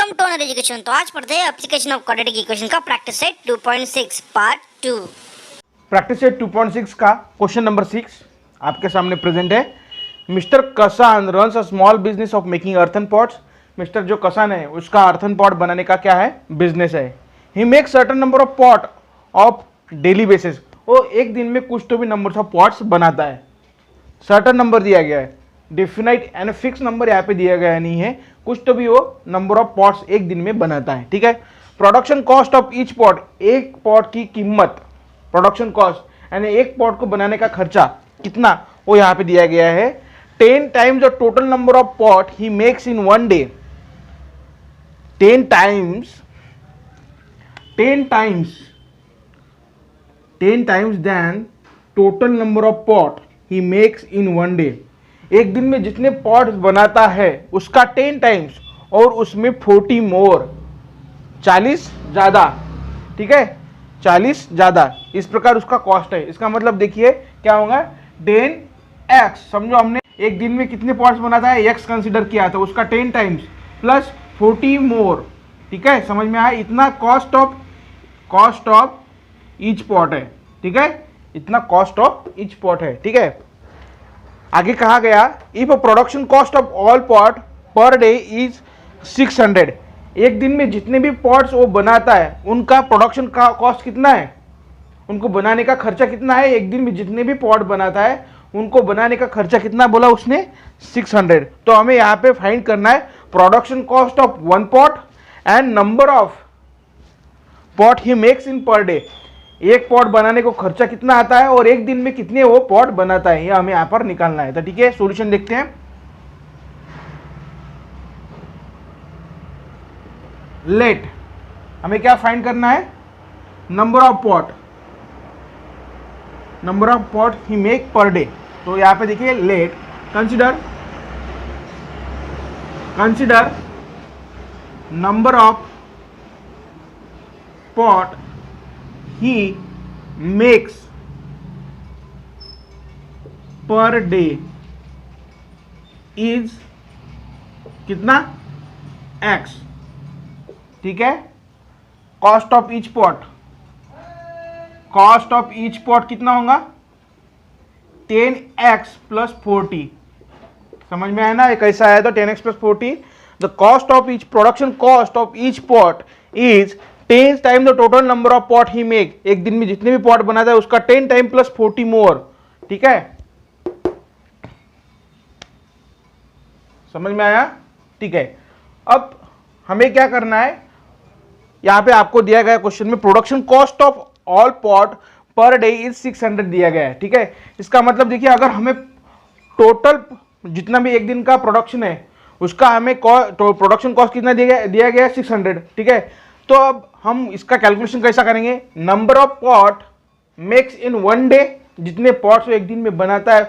Welcome to another education. तो आज पढ़ते हैं एप्लीकेशन ऑफ क्वाड्रेटिक इक्वेशन का practice set 2.6 part 2। Practice set 2.6 का क्वेश्चन नंबर 6 आपके सामने प्रेजेंट है। Mister Kasan runs a small business of making earthen pots. Mister जो कसान है उसका अर्थन पॉट बनाने का क्या है, बिजनेस है। He make certain number of pot of daily basis. वो एक दिन में कुछ तो भी नंबर ऑफ पॉट्स बनाता है। सर्टन नंबर दिया गया है, डिफिनाइट एंड फिक्स नंबर यहाँ पे दिया गया नहीं है, कुछ तो भी वो नंबर ऑफ पॉट्स एक दिन में बनाता है। ठीक है। Production cost of each pot, एक पॉट की कीमत, प्रोडक्शन कॉस्ट यानी एक पॉट को बनाने का खर्चा कितना वो यहाँ पे दिया गया है। 10 times the total number of pot he makes in one day. 10 times then total number of pot he makes in one day. एक दिन में जितने पॉट्स बनाता है उसका 10 टाइम्स और उसमें 40 मोर, 40 ज्यादा। ठीक है, 40 ज्यादा, इस प्रकार उसका कॉस्ट है। इसका मतलब देखिए क्या होगा, 10x, समझो हमने एक दिन में कितने पॉट्स बनाता है x कंसीडर किया था, उसका 10 टाइम्स प्लस 40 मोर। ठीक है, समझ में आया। इतना कॉस्ट ऑफ ईच पॉट है। ठीक है, इतना कॉस्ट ऑफ ईच पॉट है। ठीक है, आगे कहा गया if production cost of all pot per day is 600। एक दिन में जितने भी पॉट्स वो बनाता है उनका प्रोडक्शन का कॉस्ट कितना है, उनको बनाने का खर्चा कितना है। एक दिन में जितने भी पॉट बनाता है उनको बनाने का खर्चा कितना बोला उसने, 600। तो हमें यहाँ पे फाइंड करना है production cost of one pot and number of pot he makes in per day. एक पॉट बनाने को खर्चा कितना आता है और एक दिन में कितने वो पॉट बनाता है, ये हमें यहां पर निकालना है। तो ठीक है, सॉल्यूशन देखते हैं। लेट हमें क्या फाइंड करना है, number of pot he make per day. तो यहां पे देखिए late consider number of pot he makes per day is कितना, x। ठीक है, कॉस्ट ऑफ ईच पॉट कितना होगा, 10x प्लस 40। समझ में आया ना, ये कैसा आया, तो 10x plus 40। The cost of each, production cost of each pot is 10 time the total number of pot he make. एक दिन में जितने भी पॉट बनाता है उसका 10 टाइम प्लस 40 मोर। ठीक है, समझ में आया। ठीक है, अब हमें क्या करना है, यहां पे आपको दिया गया क्वेश्चन में production cost of all pot per day is 600 दिया गया है। ठीक है, इसका मतलब देखिए अगर हमें टोटल जितना भी एक दिन का प्रोडक्शन है उसका हमें प्रोडक्शन कॉस्ट कितना दिया गया है, 600। ठीक है, तो अब हम इसका कैलकुलेशन कैसा करेंगे, number of pot makes in one day, जितने पॉट्स एक दिन में बनाता है,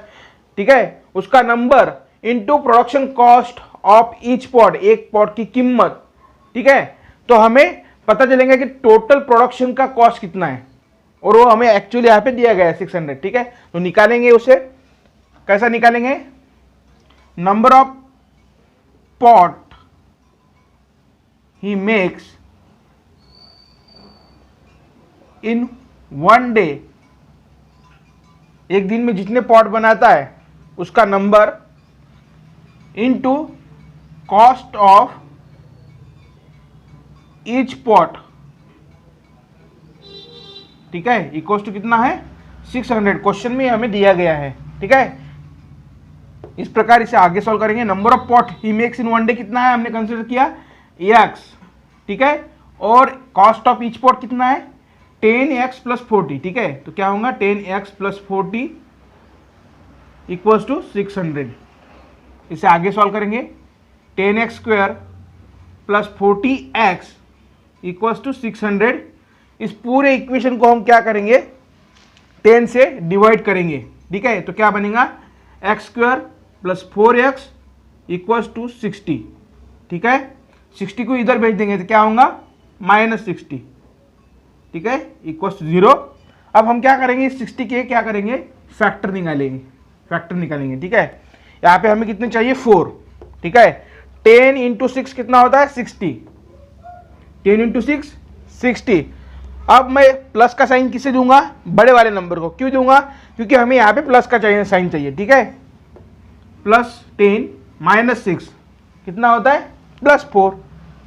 ठीक है, उसका number into production cost of each pot, एक पॉट की कीमत। ठीक है, तो हमें पता चलेगा कि टोटल प्रोडक्शन का कॉस्ट कितना है और वो हमें एक्चुअली यहाँ पे दिया गया है 600। ठीक है, तो निकालेंगे उसे, कैसा निकालेंगे, number of pot he makes in one day, एक दिन में जितने पॉट बनाता है उसका number into cost of each pot. ठीक है, इक्वल टू कितना है, 600। क्वेश्चन में हमें दिया गया है। ठीक है, इस प्रकार इसे आगे सॉल्व करेंगे। Number of pot he makes in one day कितना है, हमने कंसीडर किया x। ठीक है, और कॉस्ट ऑफ ईच पॉट कितना है, 10x प्लस 40। ठीक है, तो क्या होगा, 10x प्लस 40 इक्वल्स टू 600। इसे आगे सॉल्व करेंगे, 10x square plus 40x equals to 600। इस पूरे इक्वेशन को हम क्या करेंगे, 10 से डिवाइड करेंगे। ठीक है, तो क्या बनेगा, x square plus 4x equals to 60। ठीक है, 60 को इधर भेज देंगे तो क्या होगा, -60। ठीक है, इक्वल्स टू 0। अब हम क्या करेंगे, 60 के क्या करेंगे, फैक्टर निकालेंगे। ठीक है, यहाँ पे हमें कितने चाहिए, 4। ठीक है, 10 इंटू 6 कितना होता है, 60। 10 इंटू 6 60। अब मैं प्लस का साइन किसे दूंगा? बड़े वाले नंबर को। क्यों दूंगा? क्योंकि हमें यहाँ पे प्लस का चाहिए साइन चाहिए, ठीक है। प्लस 10 माइनस 6 कितना होता है? प्लस 4,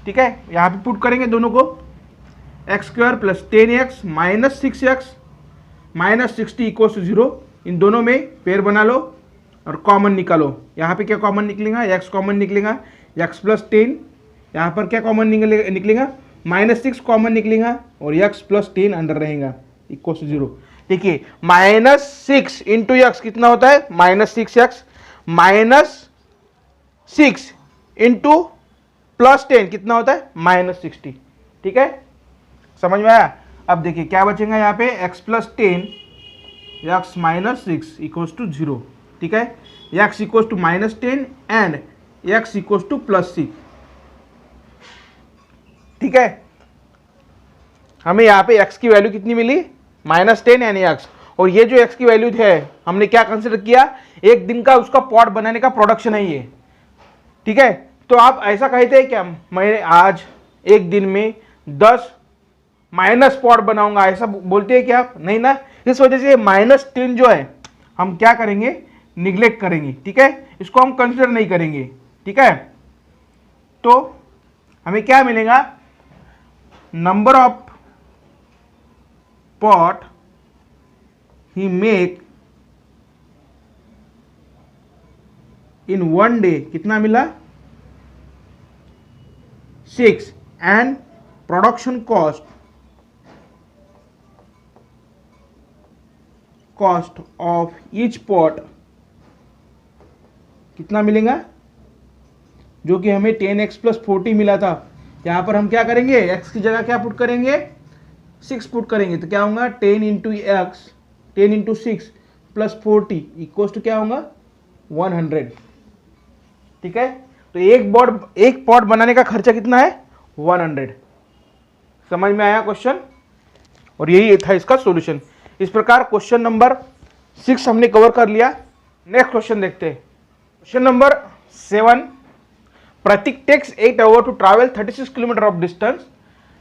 ठीक है। यहाँ पे पुट करेंगे दोनों को, x square plus 10x minus 6x minus 60 equal to 0। इन दोनों में पेयर बना लो और कॉमन निकालो। यहाँ पे क्या कॉमन निकलेगा? x कॉमन निकलेगा, x प्लस 10। यहाँ पर क्या कॉमन निकलेगा? माइनस 6 कॉमन निकलेगा और x प्लस 10 अंदर रहेगा इक्वल टू 0। देखिए माइनस 6 इंटू एक्स कितना होता है? Minus 6x minus 6 into plus 10 कितना होता है? माइनस 60, ठीक है। समझ में आया? अब देखिए क्या बचेगा यहाँ पे? x plus 10 x minus 6 equals to 0, ठीक है। x equals to minus 10 and x equals to plus 6, ठीक है। हमें यहाँ पे x की वैल्यू कितनी मिली? माइनस 10 यानी x। और ये जो x की वैल्यू है हमने क्या कंसिडर किया? एक दिन का उसका पॉट बनाने का प्रोडक्शन है ये, ठीक है। तो आप ऐसा कहते हैं क्या मैं आज एक दिन में 10 माइनस पॉट बनाऊंगा, ऐसा बोलते हैं क्या आप? नहीं ना। इस वजह से माइनस 10 जो है हम क्या करेंगे? निग्लेक्ट करेंगे, ठीक है। इसको हम कंसिडर नहीं करेंगे, ठीक है। तो हमें क्या मिलेगा? Number of pot he make in one day कितना मिला? 6 and production cost of each pot कितना मिलेगा? जो कि हमें 10x प्लस 40 मिला था। यहाँ पर हम क्या करेंगे? x की जगह क्या पुट करेंगे? 6 पुट करेंगे। तो क्या होगा? 10 into x 10 into 6 plus 40 equals to क्या होगा? 100, ठीक है। तो एक पॉट बनाने का खर्चा कितना है? 100। समझ में आया क्वेश्चन? और यही था इसका सॉल्यूशन। इस प्रकार क्वेश्चन नंबर 6 हमने कवर कर लिया। नेक्स्ट क्वेश्चन देखते हैं। Question number 7, Prateek takes 8 hour to travel 36 kilometre of distance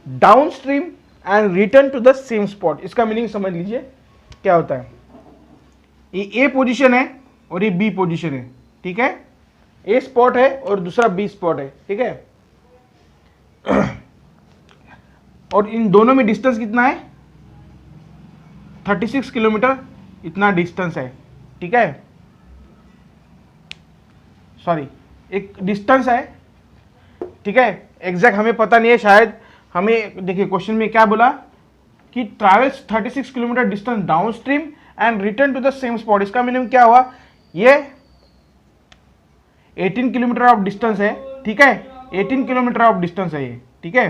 downstream and return to the same spot. इसका मीनिंग समझ लीजिए क्या होता है। ये ए पोजीशन है और ये बी पोजीशन है, ठीक है। ए स्पॉट है और दूसरा बी स्पॉट है, ठीक है। और इन दोनों में डिस्टेंस कितना है? 36 किलोमीटर इतना डिस्टेंस है, ठीक है। सॉरी, एक डिस्टेंस है, ठीक है। एग्जैक्ट हमें पता नहीं है, शायद हमें देखिए क्वेश्चन में क्या बोला कि travels 36 kilometre distance downstream and return to the same spot. इसका मीनिंग क्या हुआ? ये 18 किलोमीटर ऑफ डिस्टेंस है, ठीक है। 18 किलोमीटर ऑफ डिस्टेंस है ये, ठीक है।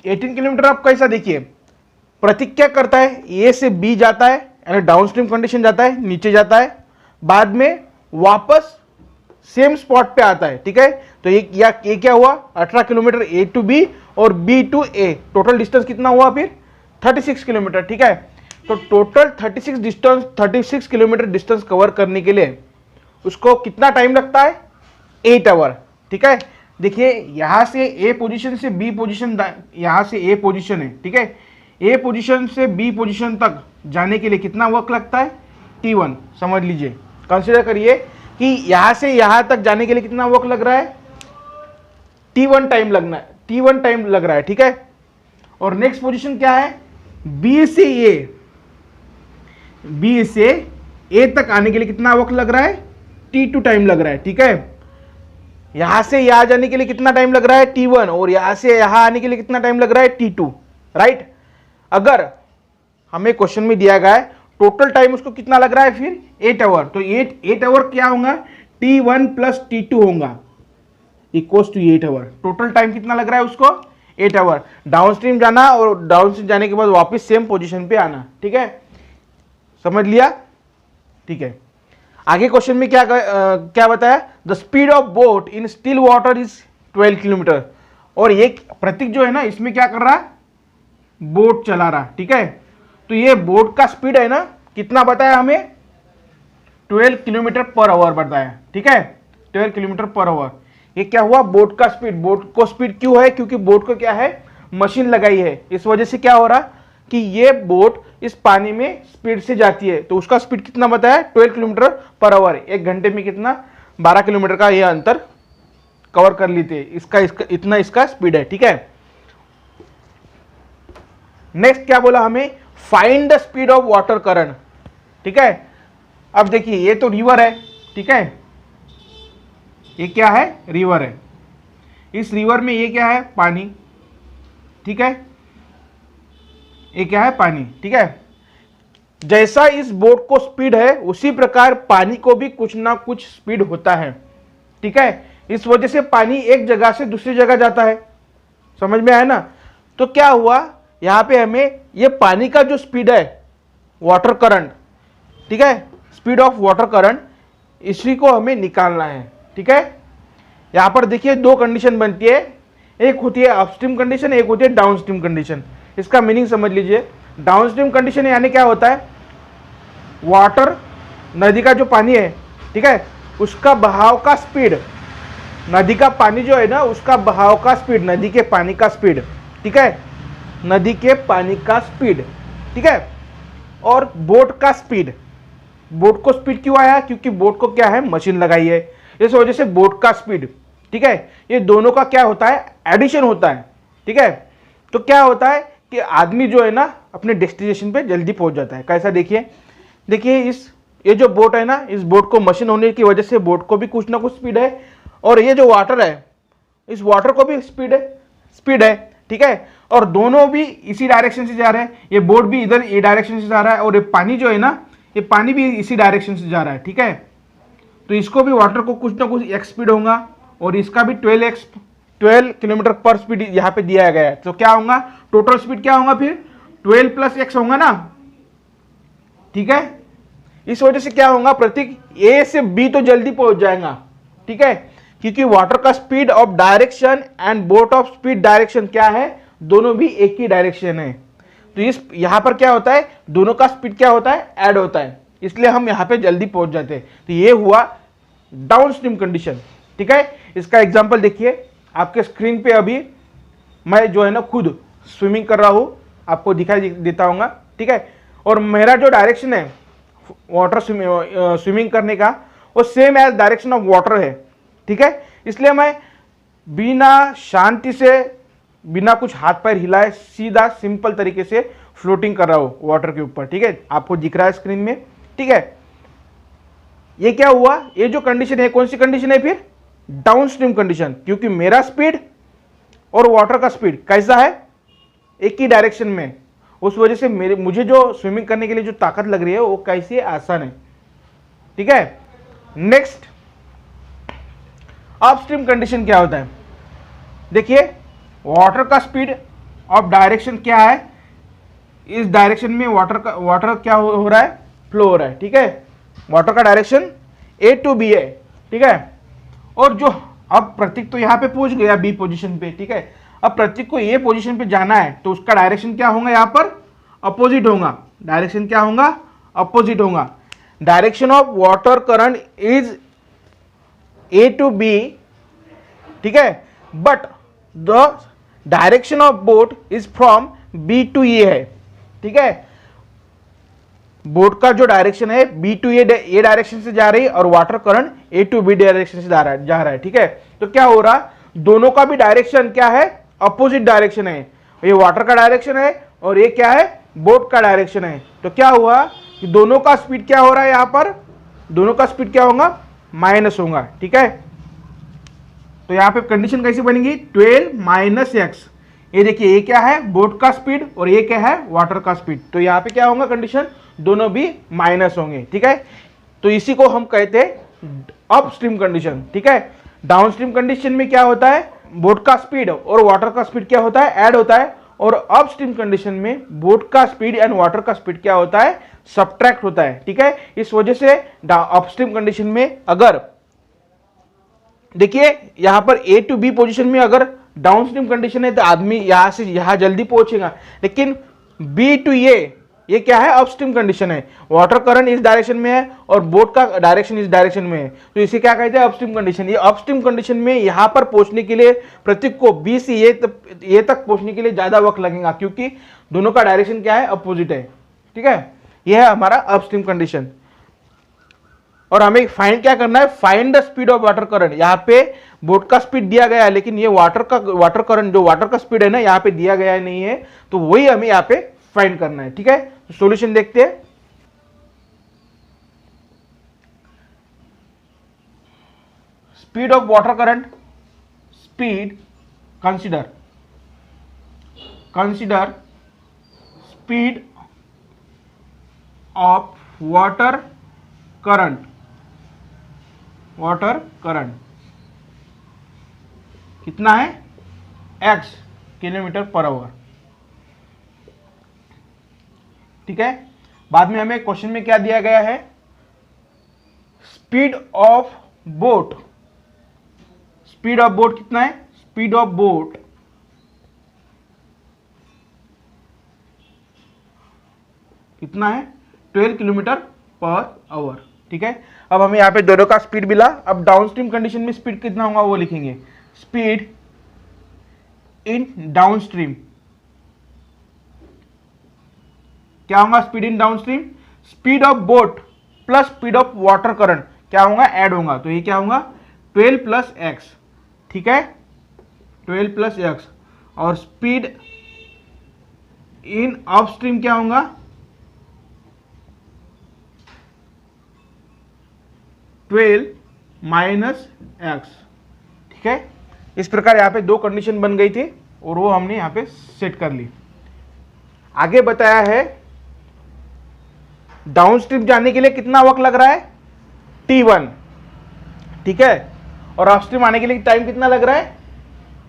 18 किलोमीटर ऑफ कैसा? देखिए प्रतीक क्या करता है? ए से बी जाता है यानी डाउन स्ट्रीम कंडीशन जाता है, नीचे जाता है, बाद में वापस सेम स्पॉट पे आता है, ठीक है। तो ये क्या हुआ? 18 किलोमीटर ए टू बी और B to A. Total distance कितना हुआ फिर? 36 किलोमीटर, ठीक है। तो टोटल 36 किलोमीटर डिस्टेंस कवर करने के लिए उसको कितना टाइम लगता है? 8 आवर, ठीक है। देखिए यहां से ए पोजीशन से बी पोजीशन, यहां से ए पोजीशन है, ठीक है। ए पोजीशन से बी पोजीशन तक जाने के लिए कितना वक्त लगता है? T1। समझ लीजिए, कंसीडर करिए कि यहां से यहां तक जाने के लिए कितना वक्त लग रहा है? T1 टाइम लग रहा है, ठीक है। और नेक्स्ट पोजीशन क्या है? बी से ए तक आने के लिए कितना वक्त लग रहा है? T2 टाइम लग रहा है, ठीक है। यहां से यहां जाने के लिए कितना टाइम लग रहा है? T1। और यहां से यहां आने के लिए कितना टाइम लग रहा है? T2, right. अगर हमें क्वेश्चन में दिया गया है टोटल टाइम उसको कितना लग रहा है फिर? 8 आवर। तो 8 आवर क्या होगा? T1 प्लस T2 होगा equals to 8 hour. Total time कितना लग रहा है उसको? 8 आवर। डाउन स्ट्रीम जाना और डाउन स्ट्रीम जाने के बाद वापस सेम पोजीशन पे आना, ठीक है। समझ लिया? ठीक है। आगे क्वेश्चन में क्या बताया? The speed of boat in still water is 12 kilometre. और ये प्रतीक जो है ना, इसमें क्या कर रहा है? बोट चला रहा, ठीक है। तो ये बोट का स्पीड है ना, कितना बताया हमें? 12 किलोमीटर पर आवर बताया, ठीक है। 12 किलोमीटर पर आवर। ये क्या हुआ, बोट का स्पीड। बोट को स्पीड क्यों है, क्योंकि बोट को क्या है, मशीन लगाई है। इस वजह से क्या हो रहा कि ये बोट इस पानी में स्पीड से जाती है। तो उसका स्पीड कितना बताया, 12 किलोमीटर पर आवर। एक घंटे में कितना, 12 किलोमीटर का ये अंतर कवर कर लेते हैं। इसका इतना इसका स्पीड है, ठीक है। नेक्स्ट क्या बोला हमें, find the speed of water current, ठीक है। अब देखिए ये तो रिवर है, ठीक है, ये क्या है, रिवर है। इस रिवर में ये क्या है, पानी, ठीक है, ये क्या है, पानी, ठीक है। जैसा इस बोट को स्पीड है उसी प्रकार पानी को भी कुछ ना कुछ स्पीड होता है, ठीक है। इस वजह से पानी एक जगह से दूसरी जगह जाता है, समझ में आया ना। तो क्या हुआ, यहां पे हमें ये पानी का जो स्पीड है, वाटर करंट, ठीक है, स्पीड ऑफ वाटर करंट, इसी को हमें निकालना है, ठीक है। यहां पर देखिए दो कंडीशन बनती है, एक होती है अपस्ट्रीम कंडीशन, एक होती है डाउनस्ट्रीम कंडीशन। इसका मीनिंग समझ लीजिए। डाउनस्ट्रीम कंडीशन यानी क्या होता है, वाटर, नदी का जो पानी है, ठीक है, उसका बहाव का स्पीड, नदी का पानी जो है ना उसका बहाव का स्पीड, नदी के पानी का स्पीड, ठीक है, नदी के पानी का स्पीड, ठीक है। और बोट का स्पीड, बोट को स्पीड क्यों आया, क्योंकि बोट को क्या है, मशीन लगाई है, इस वजह से बोट का स्पीड, ठीक है। ये दोनों का क्या होता है, एडिशन होता है, ठीक है। तो क्या होता है कि आदमी जो है ना अपने डेस्टिनेशन पे जल्दी पहुंच जाता है। कैसा, देखिए देखिए ये जो बोट है ना, इस बोट को मशीन होने की वजह से बोट को भी कुछ ना कुछ स्पीड है, और ये जो वाटर है, इस वाटर को भी स्पीड है, ठीक है। और दोनों भी इसी डायरेक्शन से जा रहे हैं। ये बोट भी इधर ये डायरेक्शन से जा रहा है, और ये पानी जो है ना, ये पानी भी इसी डायरेक्शन से जा रहा है, ठीक है। तो इसको भी वाटर को कुछ ना कुछ एक्स स्पीड होगा, और इसका भी 12 किलोमीटर पर स्पीड यहाँ पे दिया गया है। तो क्या होगा, टोटल स्पीड क्या होगा फिर, 12 + x होगा ना, ठीक है। इस वजह से क्या होगा, प्रतीक ए से बी तो जल्दी पहुंच जाएगा, ठीक है, क्योंकि वाटर का speed of direction and boat of speed direction क्या है, दोनों भी एक ही डायरेक्शन है। तो इस यहां पर क्या होता है, दोनों का स्पीड क्या होता है, ऐड होता है, इसलिए हम यहां पे जल्दी पहुंच जाते हैं। तो ये हुआ डाउनस्ट्रीम कंडीशन, ठीक है। इसका एग्जांपल देखिए आपके स्क्रीन पे। अभी मैं जो है ना खुद स्विमिंग कर रहा हूं, आपको दिखाई देता हूँ, ठीक है। और मेरा जो डायरेक्शन है वाटर स्विमिंग करने का, वो same as direction of water है, ठीक है। इसलिए मैं बिना शांति से, बिना कुछ हाथ पैर हिलाए, सीधा सिंपल तरीके से फ्लोटिंग कर रहा हूं वाटर के ऊपर, ठीक है। आपको दिख रहा है स्क्रीन में, ठीक है। ये क्या हुआ, ये जो कंडीशन है कौन सी कंडीशन है फिर, डाउनस्ट्रीम कंडीशन, क्योंकि मेरा स्पीड और वाटर का स्पीड कैसा है, एक ही डायरेक्शन में। उस वजह से मुझे जो स्विमिंग करने के लिए जो ताकत लग रही है वो कैसी है, आसान है, ठीक है। नेक्स्ट अपस्ट्रीम कंडीशन क्या होता है, देखिए वाटर का स्पीड ऑफ डायरेक्शन क्या है, इस डायरेक्शन में वाटर क्या हो रहा है, फ्लो हो रहा है, ठीक है। वाटर का डायरेक्शन A to B है, ठीक है। और जो अब प्रतीक तो यहाँ पे पहुंच गया B पोजीशन पे, ठीक है। अब प्रतीक को A पोजीशन पे जाना है, तो उसका डायरेक्शन क्या होगा, यहाँ पर अपोजिट होगा। डायरेक्शन क्या होगा, अपोजिट होगा। Direction of water current is A to B, ठीक है, but the direction of boat is from B to A है, ठीक है। बोट का जो डायरेक्शन है B to A डायरेक्शन से जा रही है, और water current A to B direction से जा रहा है, ठीक है। तो क्या हो रहा, दोनों का भी डायरेक्शन क्या है, अपोजिट डायरेक्शन है। ये वाटर का डायरेक्शन है और ये क्या है, बोट का डायरेक्शन है। तो क्या हुआ कि दोनों का स्पीड क्या हो रहा है, यहां पर दोनों का स्पीड क्या होगा, माइनस होगा, ठीक है। तो यहां पे कंडीशन कैसी बनेगी, 12 - x। ये देखिए ये क्या है, बोट का स्पीड, और ये क्या है, वाटर का स्पीड। तो यहाँ पे क्या होगा कंडीशन, दोनों भी माइनस होंगे, ठीक है। तो इसी को हम कहते हैं अपस्ट्रीम कंडीशन, ठीक है। डाउनस्ट्रीम कंडीशन में क्या होता है, बोट का स्पीड और वाटर का स्पीड क्या होता है, ऐड होता है। और अपस्ट्रीम कंडीशन में बोट का स्पीड एंड वाटर का स्पीड क्या होता है, सब्ट्रैक्ट होता है, ठीक है। इस वजह से अपस्ट्रीम कंडीशन में अगर देखिए यहां पर A to B पोजीशन में अगर डाउनस्ट्रीम कंडीशन है तो आदमी यहां से यहां जल्दी पहुंचेगा, लेकिन B to A ये क्या है, अपस्ट्रीम कंडीशन है। वाटर करंट इस डायरेक्शन में है और बोट का डायरेक्शन इस डायरेक्शन में है, तो इसे क्या कहते हैं, अपस्ट्रीम कंडीशन। ये अपस्ट्रीम कंडीशन में यहां पर पहुंचने के लिए प्रतीक को बी से ए तक पहुंचने के लिए ज्यादा वक्त लगेगा, क्योंकि दोनों का डायरेक्शन क्या है, अपोजिट है। ठीक है, यह है हमारा अपस्ट्रीम कंडीशन। और हमें फाइंड क्या करना है, find the speed of water current. यहाँ पे बोट का स्पीड दिया गया है, लेकिन ये वाटर करंट जो वाटर का स्पीड है ना, यहाँ पे दिया गया नहीं है, तो वही हमें यहाँ पे फाइंड करना है। ठीक है, तो सॉल्यूशन देखते हैं। Speed of water current, speed, consider speed of water current कितना है, x किलोमीटर पर आवर। ठीक है, बाद में हमें क्वेश्चन में क्या दिया गया है, स्पीड ऑफ बोट कितना है, स्पीड ऑफ बोट कितना है, 12 किलोमीटर पर आवर। ठीक है, अब हमें यहाँ पे दोनों का स्पीड मिला। अब डाउनस्ट्रीम कंडीशन में स्पीड कितना होगा वो लिखेंगे, स्पीड इन डाउनस्ट्रीम। क्या होगा, speed in downstream, speed of boat plus speed of water current क्या होगा, ऐड होगा, तो ये क्या होगा, 12 प्लस एक्स। ठीक है, 12 प्लस एक्स। और स्पीड इन अपस्ट्रीम क्या होगा, 12 माइनस एक्स। ठीक है, इस प्रकार यहाँ पे दो कंडीशन बन गई थी और वो हमने यहाँ पे सेट कर ली। आगे बताया है डाउनस्ट्रीम जाने के लिए कितना वक्त लग रहा है, T1। ठीक है, और अपस्ट्रीम आने के लिए टाइम कितना लग रहा है,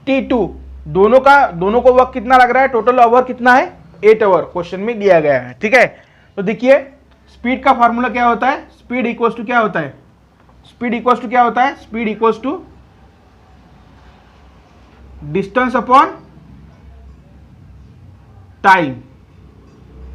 T2। दोनों को वक्त कितना लग रहा है, टोटल आवर कितना है, 8 आवर क्वेश्चन में दिया गया है। ठीक है, तो देखिए स्पीड का फॉर्मूला क्या होता है, स्पीड इक्वल्स टू क्या होता है, speed equals to distance upon time.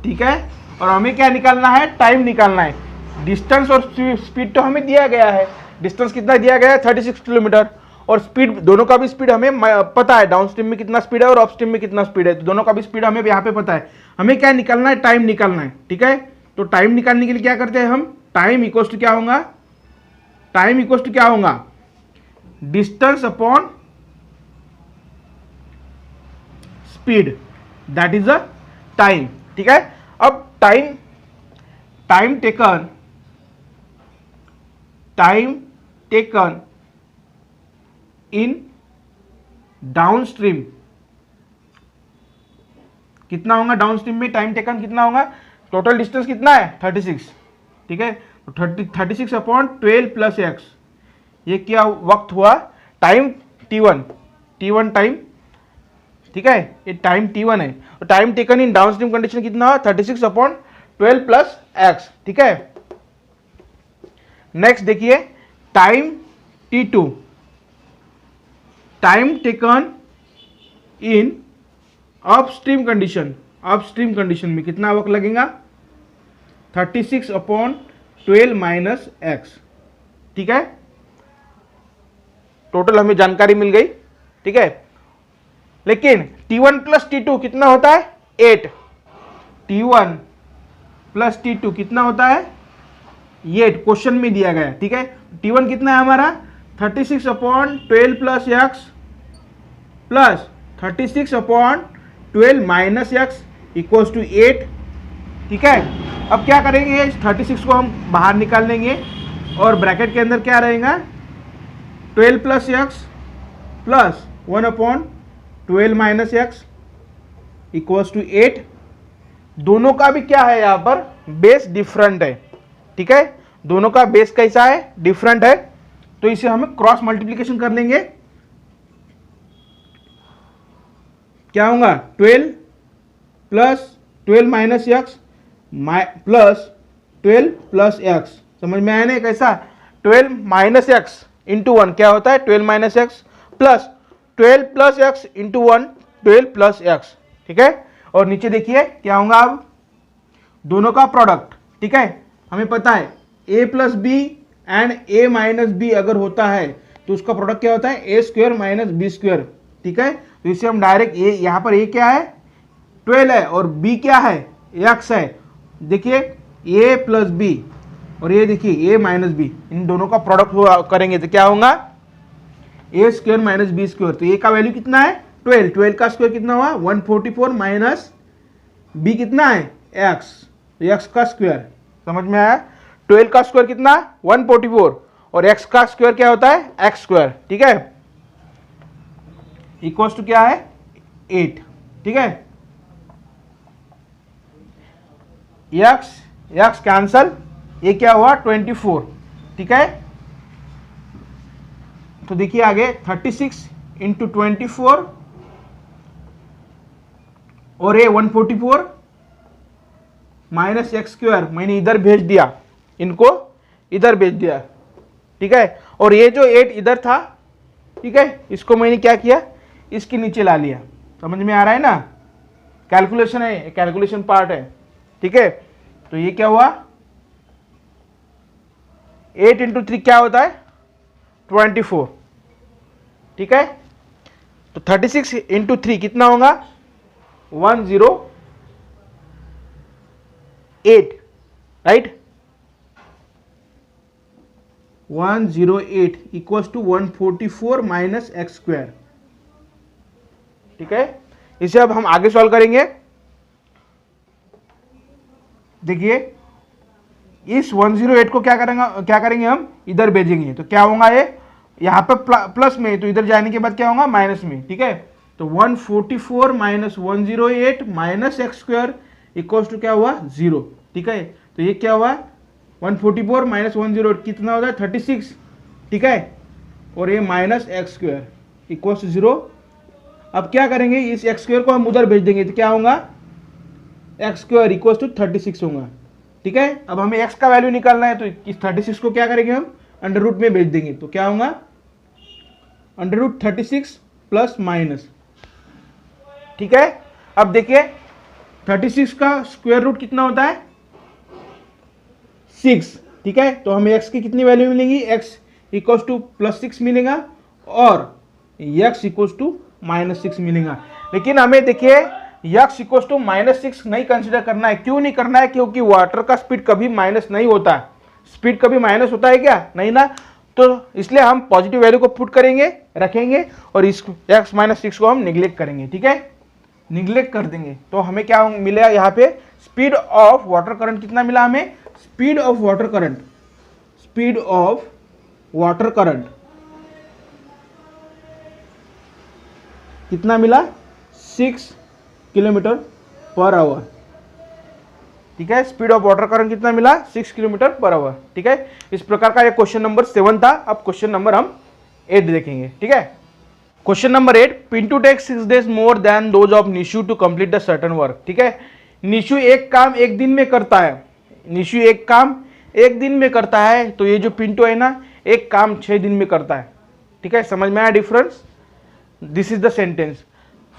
ठीक है, और हमें क्या निकालना है, टाइम निकालना है। डिस्टेंस और स्पीड तो हमें दिया गया है, डिस्टेंस कितना दिया गया है, 36 किलोमीटर, और स्पीड दोनों का भी स्पीड हमें पता है, डाउनस्ट्रीम में कितना स्पीड है और अपस्ट्रीम में कितना स्पीड है, तो दोनों का भी स्पीड हमें यहाँ पे पता है। हमें क्या निकालना है, टाइम निकालना है। ठीक है, तो टाइम निकालने के लिए क्या करते हैं हम, टाइम इक्वल्स टू क्या होगा, distance upon speed, that is a time. ठीक है, अब टाइम टेकन इन डाउनस्ट्रीम कितना होगा, डाउनस्ट्रीम में टाइम टेकन कितना होगा, टोटल डिस्टेंस कितना है, 36। ठीक है, तो 36 अपॉन 12 प्लस एक्स, ये क्या वक्त हुआ, टाइम T1 टाइम। ठीक है, ये टाइम T1 है, तो time taken in downstream condition कितना हुआ, 36 अपॉन 12 प्लस एक्स। ठीक है, नेक्स्ट देखिए time T2, time taken in upstream condition में कितना वक्त लगेगा, 36 अपॉन 12 माइनस एक्स। ठीक है, टोटल हमें जानकारी मिल गई। ठीक है, लेकिन T1 प्लस T2 कितना होता है, 8। T1 प्लस T2 कितना होता है, ये क्वेश्चन में दिया गया है। ठीक है, T1 कितना है हमारा, 36 upon 12 plus x plus 36 upon 12 minus x equals to 8। ठीक है, अब क्या करेंगे, इस 36 को हम बाहर निकाल लेंगे और ब्रैकेट के अंदर क्या रहेगा, 12 plus x plus 1 upon 12 minus x equals to 8। दोनों का भी क्या है, यहाँ पर बेस डिफरेंट है। ठीक है, दोनों का बेस कैसा है, डिफरेंट है, तो इसे हमें क्रॉस मल्टीप्लीकेशन कर लेंगे। क्या होगा, 12 plus 12 minus x plus 12 plus x, समझ में आया ना कैसा, 12 माइनस एक्स इंटू 1 क्या होता है, 12 minus x plus 12 plus x into 1 12 plus x. ठीक है, और नीचे देखिए क्या होगा, अब दोनों का प्रोडक्ट, ठीक है। हमें पता है a plus B and a minus B अगर होता है तो उसका प्रोडक्ट क्या होता है, A square minus B square, ठीक है। तो इसे हम डायरेक्ट a, यहाँ पर a क्या है 12 है और b क्या है x है। देखिए a प्लस बी और ये देखिए a माइनस बी, इन दोनों का प्रोडक्ट करेंगे तो क्या होगा, ए स्क्वायर माइनस बी स्क्वायर। तो a का वैल्यू कितना है 12, 12 का स्क्वायर कितना हुआ 144 माइनस b कितना है x, तो x का स्क्वायर, समझ में आया। 12 का स्क्वायर कितना 144 और x का स्क्वायर क्या होता है x स्क्वायर, ठीक है। इक्वल्स टू क्या है 8, ठीक है। x कैंसल, ये क्या हुआ 24, ठीक है। तो देखिए आगे 36 इंटू 24 और ये 144 माइनस एक्स स्क्वायर, मैंने इधर भेज दिया, इनको इधर भेज दिया, ठीक है। और ये जो 8 इधर था, ठीक है, इसको मैंने क्या किया, इसके नीचे ला लिया। समझ में आ रहा है ना, कैलकुलेशन है, कैलकुलेशन पार्ट है, ठीक है। तो ये क्या हुआ 8 इंटू 3 क्या होता है 24, ठीक है। तो 36 इंटू 3 कितना होगा 108, right. 108 equals to 144 minus x square, ठीक है। इसे अब हम आगे सॉल्व करेंगे। देखिए इस 108 को क्या करेंगे हम इधर भेजेंगे, तो क्या होगा ये यहाँ पे प्लस में, तो इधर जाने के बाद क्या होगा माइनस में, ठीक है। तो 144 minus 108 minus x square equals to क्या हुआ 0, ठीक है। तो ये क्या हुआ 144 माइनस 108 कितना होता है 36, ठीक है। और ये minus x square equals to 0। अब क्या करेंगे, इस एक्स स्क्वायर को हम उधर भेज देंगे तो क्या होगा एक्स स्क्वायर इक्वल्स टू 36 होगा, ठीक है। अब हमें एक्स का वैल्यू निकालना है, तो इस 36 को क्या करेंगे हम अंडर रूट में भेज देंगे, तो क्या होगा अंडर रूट 36 प्लस माइनस, ठीक है। अब देखिए 36 का स्क्वायर रूट कितना होता है 6, ठीक है। तो हमें x की कितनी वैल्यू मिलेगी, x इक्वल्स टू प्लस 6 मिलेगा और x इक्वल्स टू माइनस 6 मिलेगा। लेकिन हमें देखिए x इक्वल्स टू माइनस 6 नहीं कंसिडर करना है। क्यों नहीं करना है, क्योंकि वाटर का स्पीड कभी माइनस नहीं होता है। स्पीड कभी माइनस होता है क्या, नहीं ना। तो इसलिए हम पॉजिटिव वैल्यू को पुट करेंगे, रखेंगे और इस x माइनस 6 को हम निगलेक्ट करेंगे, ठीक है, निगलेक्ट कर देंगे। तो हमें क्या मिलेगा यहाँ पे स्पीड ऑफ वाटर करंट कितना मिला हमें, speed of water current, speed of water current कितना मिला 6 किलोमीटर पर आवर, ठीक है। स्पीड ऑफ वाटर करंट कितना मिला 6 किलोमीटर पर आवर, ठीक है। इस प्रकार का ये क्वेश्चन नंबर 7 था। अब क्वेश्चन नंबर हम 8 देखेंगे, ठीक है। Question number 8, Pintu takes 6 days more than those of Nishu to complete the certain work, ठीक है। निशु एक काम एक दिन में करता है, निशु एक काम एक दिन में करता है, तो ये जो पिंटू है ना एक काम 6 दिन में करता है, ठीक है। समझ में आया difference, this is the sentence.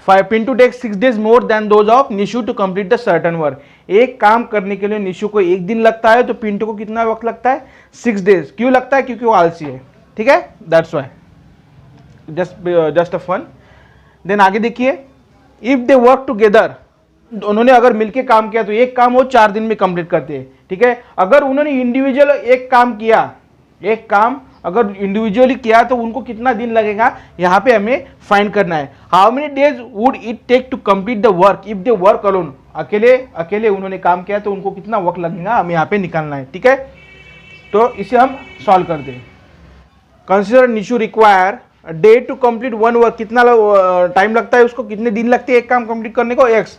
Pintu takes 6 days more than those of Nishu to complete the certain work. एक काम करने के लिए निशु को एक दिन लगता है, तो पिंटू को कितना वक्त लगता है 6 days। क्यों लगता है, क्योंकि वो आलसी है, ठीक है, that's why, just a fun. Then आगे देखिए, इफ दे वर्क टुगेदर, उन्होंने अगर मिलके काम किया तो एक काम वो 4 दिन में कंप्लीट करते हैं, ठीक है। अगर उन्होंने इंडिविजुअल एक काम किया, एक काम अगर इंडिविजुअली किया तो उनको कितना दिन लगेगा यहाँ पे हमें फाइंड करना है। How many days would it take to complete the work if they work alone, अकेले उन्होंने काम किया तो उनको कितना वक्त लगेगा हमें यहाँ पे निकालना है, ठीक है। तो इसे हम सॉल्व कर दें। Consider Nishu require day to complete one work, कितना टाइम लगता है उसको, कितने दिन लगते हैं एक काम कंप्लीट करने को x,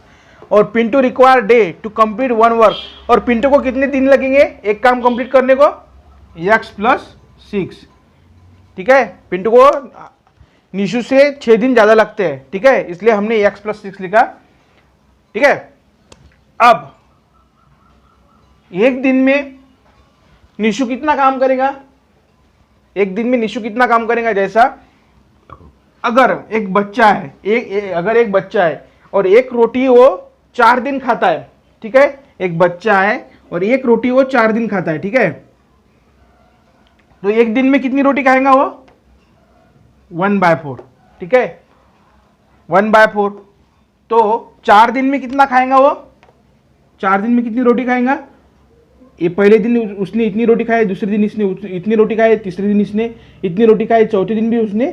और Pintu require day to complete one work, और पिंटू को कितने दिन लगेंगे एक काम कंप्लीट करने को x प्लस 6, ठीक है। पिंटू को निशु से 6 दिन ज़्यादा लगते हैं, ठीक है, इसलिए हमने x प्लस 6 लिखा, ठीक है। अब एक दिन में निशु कितना काम करेगा, एक दिन में निशु कितना काम करेगा, जैसा अगर एक बच्चा है, अगर एक बच्चा है और एक रोटी वो 4 दिन खाता है, ठीक है, एक बच्चा है और एक रोटी वो 4 दिन खाता है, ठीक है। तो एक दिन में कितनी रोटी खाएगा वो? 1/4, ठीक है, 1/4। तो 4 दिन में कितना खाएगा वो? 4 दिन में कितनी रोटी खाएगा? ये पहले दिन उसने इतनी रोटी खाई, दूसरे दिन इसने इतनी रोटी खाई, तीसरे दिन इसने इतनी रोटी खाई, चौथे दिन भी उसने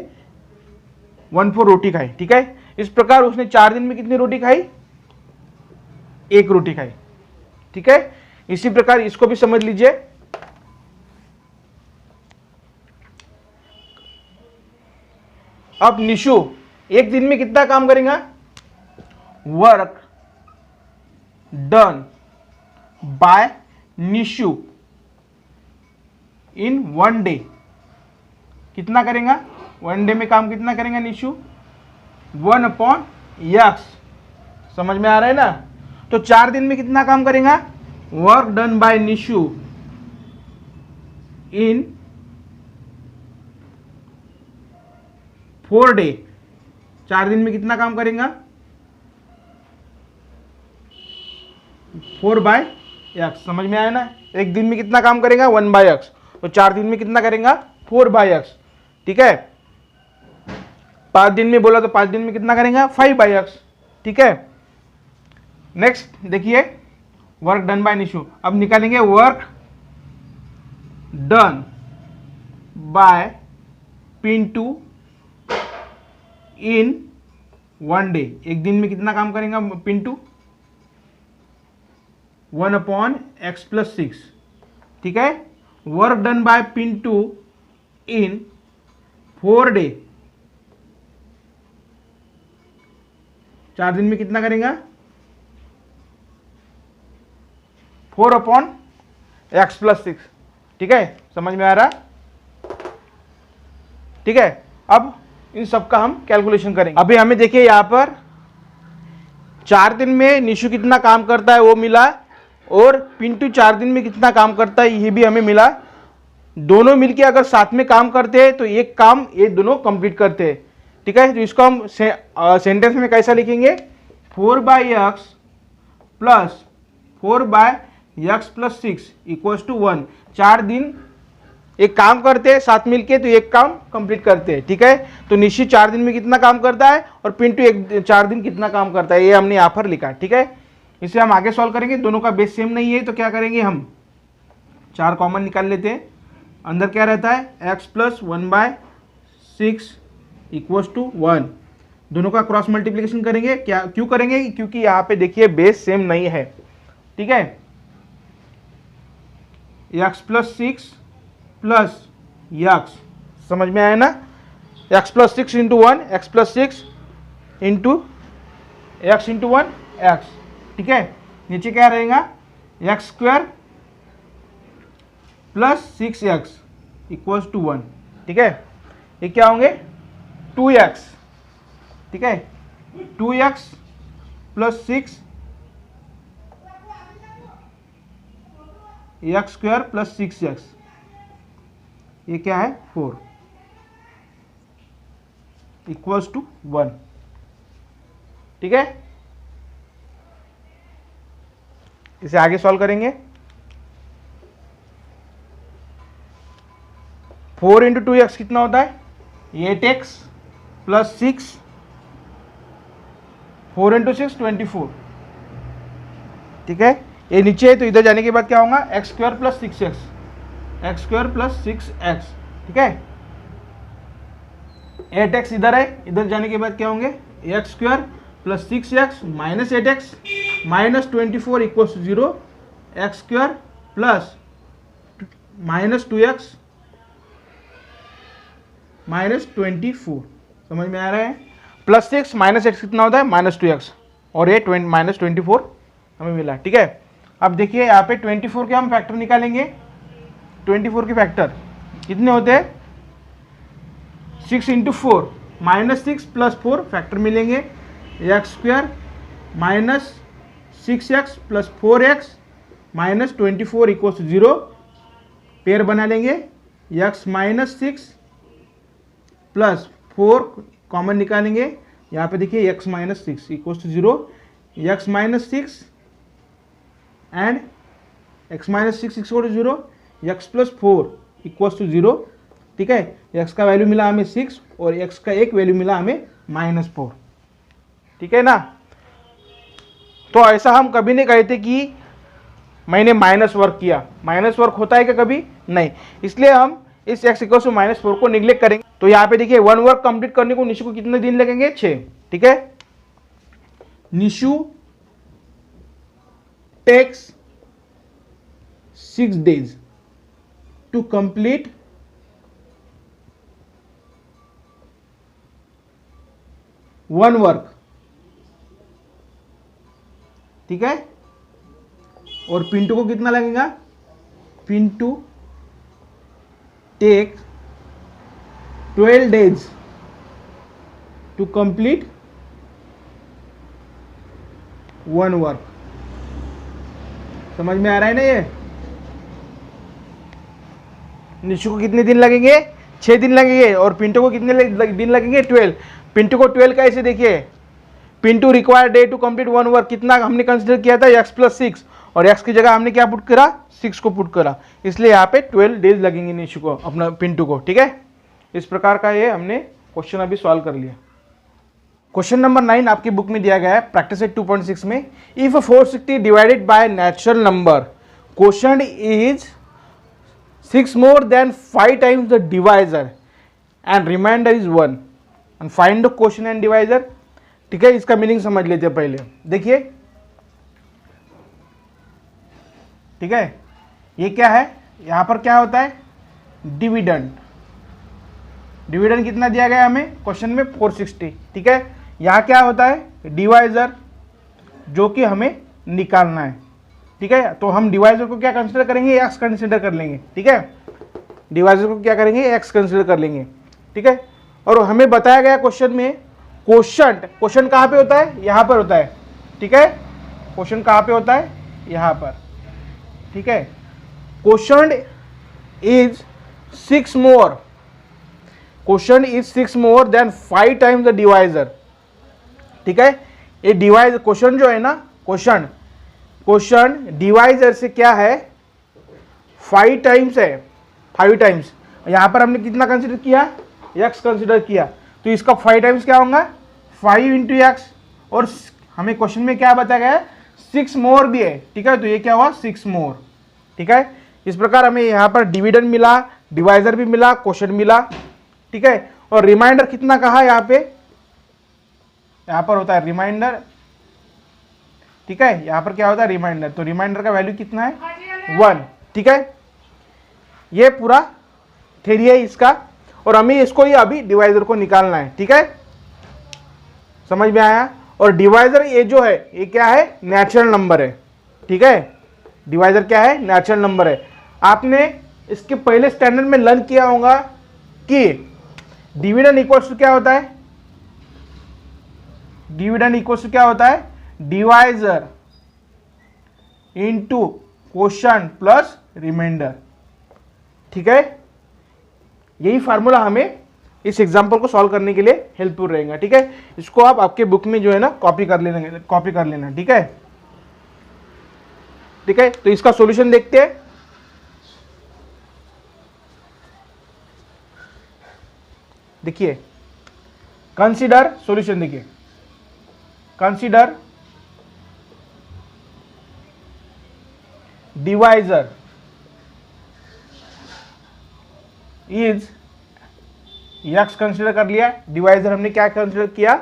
1/4 रोटी खाई, ठीक है। इस प्रकार उसने 4 दिन में कितनी रोटी खाई? 1 रोटी खाई, ठीक है। इसी प्रकार इसको भी समझ लीजिए। अब निशु एक दिन में कितना काम करेगा? Work done by Nishu in 1 day, कितना करेगा? 1 डे में काम कितना करेगा निशु? 1/x। समझ में आ रहा है ना? तो 4 दिन में कितना काम करेगा? Work done by Nishu in 4 day. 4 दिन में कितना काम करेगा? 4/x। समझ में आया ना? एक दिन में कितना काम करेगा? 1/x। तो 4 दिन में कितना करेगा? 4/x, ठीक है। 5 दिन में बोला तो 5 दिन में कितना करेगा? 5/x, ठीक है। नेक्स्ट देखिए, वर्क डन बाय निशु। अब निकालेंगे work done by Pintu in 1 day. एक दिन में कितना काम करेगा पिंटू? 1/x+6, ठीक है। Work done by Pintu in 4 day. 4 दिन में कितना करेगा? 4/x+6, ठीक है। समझ में आ रहा? ठीक है। अब इन सब का हम कैलकुलेशन करेंगे। अभी हमें देखिए यहां पर 4 दिन में निशु कितना काम करता है वो मिला, और पिंटू 4 दिन में कितना काम करता है ये भी हमें मिला। दोनों मिलके अगर साथ में काम करते हैं तो एक काम ये दोनों कंप्लीट करते हैं, ठीक है। तो इसको हम सेंटेंस में कैसा लिखेंगे? 4/x plus 4/x+6 equals to 1। 4 दिन एक काम करते हैं साथ मिलके तो एक काम कंप्लीट करते हैं, ठीक है। तो निश्चित 4 दिन में कितना काम करता है और पिंटू 4 दिन कितना काम करता है, ये हमने यहाँ पर लिखा, ठीक है। इसे हम आगे सॉल्व करेंगे। दोनों का बेस सेम नहीं है तो क्या करेंगे, हम 4 कॉमन निकाल लेते हैं। अंदर क्या रहता है? x + 1/6 equals to 1। दोनों का क्रॉस मल्टीप्लिकेशन करेंगे। क्या क्यों करेंगे? क्योंकि यहाँ पे देखिए बेस सेम नहीं है, ठीक है। x+6 प्लस x, समझ में आया ना? x+6 into 1, x+6 into x into 1 x, ठीक है। नीचे क्या रहेगा? x² plus 6x equals to 1, ठीक है। ये क्या होंगे? 2x, ठीक है। 2x plus 6 x² plus 6x, ये क्या है? 4 इक्वल्स टू 1, ठीक है। इसे आगे सॉल्व करेंगे। 4 इंटू 2x कितना होता है? 8x प्लस 6, 4 इंटू 6 24, ठीक है। ये नीचे है तो इधर जाने के बाद क्या होगा? x² plus 6x, x² plus 6x, ठीक है। 8x इधर है, इधर जाने के बाद क्या होंगे? x² plus 6x minus 8x minus 24 equals to 0, x² plus minus 2x minus 24। समझ में आ रहा है? प्लस 6 माइनस 8 कितना होता है? माइनस 2x, और ये माइनस 24 हमें मिला, ठीक है। अब देखिए यहाँ पे 24 के हम फैक्टर निकालेंगे। 24 के फैक्टर कितने होते हैं? 6 इंटू 4 माइनस 6 प्लस 4 फैक्टर मिलेंगे। x² minus 6x plus 4x minus 24 equals to 0। Pair बना लेंगे। x माइनस 6 प्लस 4 कॉमन निकालेंगे। यहाँ पे देखिए x minus 6 equals to 0। x minus 6 and x minus six equal to 0, x plus 4 equals to 0, ठीक है। x का वैल्यू मिला हमें 6 और x का एक वैल्यू मिला हमें -4, ठीक है ना। तो ऐसा हम कभी नहीं कहते कि मैंने माइनस वर्क किया, माइनस वर्क होता है क्या कभी नहीं, इसलिए हम इस x इक्वल टू -4 को निग्लेक्ट करेंगे। तो यहाँ पे देखिए 1 वर्क कंप्लीट करने को निशु को कितने दिन लगेंगे, 6, ठीक है। Nishu takes 6 days to complete 1 work, ठीक है। और पिंटू को कितना लगेगा, Pintu take 12 days to complete 1 work. समझ में आ रहा है ना ये। निशु को कितने दिन लगेंगे, 6 दिन लगेंगे, और पिंटू को कितने दिन लगेंगे, 12। पिंटू को 12 कैसे देखिए, Pintu require day to complete 1 work कितना हमने कंसीडर किया था, x प्लस 6, और x की जगह हमने क्या पुट करा, 6 को पुट करा, इसलिए यहाँ पे 12 डेज लगेंगे निशु को, अपना पिंटू को, ठीक है। इस प्रकार का ये हमने क्वेश्चन अभी सॉल्व कर लिया। क्वेश्चन नंबर 9 आपकी बुक में दिया गया है प्रैक्टिस सेट 2.6 में। If 460 divided by natural number quotient is 6 more than 5 times the divisor and remainder is 1 and find the quotient and divisor, ठीक है। इसका मीनिंग समझ लेते हैं पहले, देखिए, ठीक है। ये क्या है, यहां पर क्या होता है, डिविडेंड। डिविडेंड कितना दिया गया हमें क्वेश्चन में, 460, ठीक है। यहां क्या होता है, डिवाइजर, जो कि हमें निकालना है, ठीक है। तो हम डिवाइजर को क्या कंसीडर करेंगे, एक्स कंसीडर कर लेंगे, ठीक है। डिवाइजर को क्या करेंगे, एक्स कंसीडर कर लेंगे, ठीक है। और हमें बताया गया क्वेश्चन में क्वोशंट, क्वोशंट कहाँ पे होता है, यहाँ पर होता है, ठीक है। क्वोशंट कहाँ पे होता है, यहाँ पर, ठीक है। Quotient is 6 more, quotient is 6 more than 5 times the divisor, ठीक है। ये डिवाइज क्वोशंट जो है ना, क्वोशंट डिवाइजर से क्या है, 5 टाइम्स है, 5 टाइम्स। यहाँ पर हमने कितना कंसीडर किया, x कंसीडर किया, तो इसका 5 टाइम्स क्या होगा, 5 इंटू एक्स, और हमें क्वेश्चन में क्या बताया गया है, 6 मोर भी है, ठीक है। तो ये क्या हुआ, 6 मोर, ठीक है। इस प्रकार हमें यहाँ पर डिविडेंड मिला, डिवाइजर भी मिला, क्वोशंट मिला, ठीक है। और रिमाइंडर कितना कहा, यहाँ पे, यहाँ पर होता है रिमाइंडर, ठीक है। यहाँ पर क्या होता है, रिमाइंडर, तो रिमाइंडर का वैल्यू कितना है, 1, ठीक है। ये पूरा थ्योरी है इसका, और हमें इसको ही अभी डिवाइजर को निकालना है, ठीक है। समझ में आया। और डिवाइजर ये जो है, ये क्या है, नेचुरल नंबर है, ठीक है। डिवाइजर क्या है, नेचुरल नंबर है। आपने इसके पहले स्टैंडर्ड में लर्न किया होगा कि डिविडेंड इक्वल्स टू क्या होता है, डिविडेंड इक्वल्स टू क्या होता है, divisor into quotient plus remainder, ठीक है। यही फार्मूला हमें इस एग्जाम्पल को सॉल्व करने के लिए हेल्पफुल रहेगा, ठीक है। इसको आप आपके बुक में जो है ना कॉपी कर लेना, ठीक है, ठीक है। तो इसका सॉल्यूशन देखते हैं। देखिए, कंसीडर सॉल्यूशन, देखिए, consider divisor is, x consider कर लिया, डिवाइजर हमने क्या कंसिडर किया,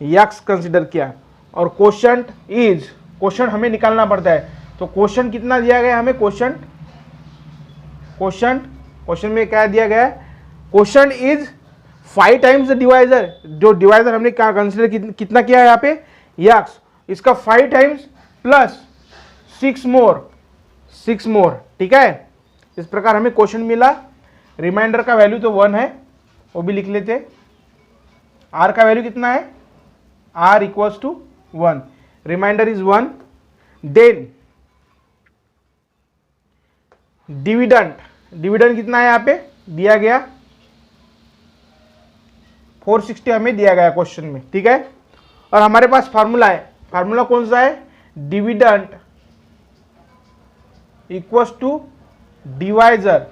यक्स कंसिडर किया, और क्वोशंट इज, क्वोशंट हमें निकालना पड़ता है, तो क्वोशंट कितना दिया गया हमें, क्वोशंट में क्या दिया गया है, quotient is 5 times the divisor, जो डिवाइजर हमने क्या कंसिडर कितना किया है यहाँ पे, यक्स, इसका 5 टाइम्स प्लस 6 मोर, ठीक है। इस प्रकार हमें क्वोशंट मिला। रिमाइंडर का वैल्यू तो 1 है, वो भी लिख लेते। आर का वैल्यू कितना है, R equals to 1, remainder is 1। Then dividend कितना है, यहाँ पे दिया गया 460 हमें दिया गया क्वेश्चन में, ठीक है। और हमारे पास फार्मूला है, फार्मूला कौन सा है, dividend equals to divisor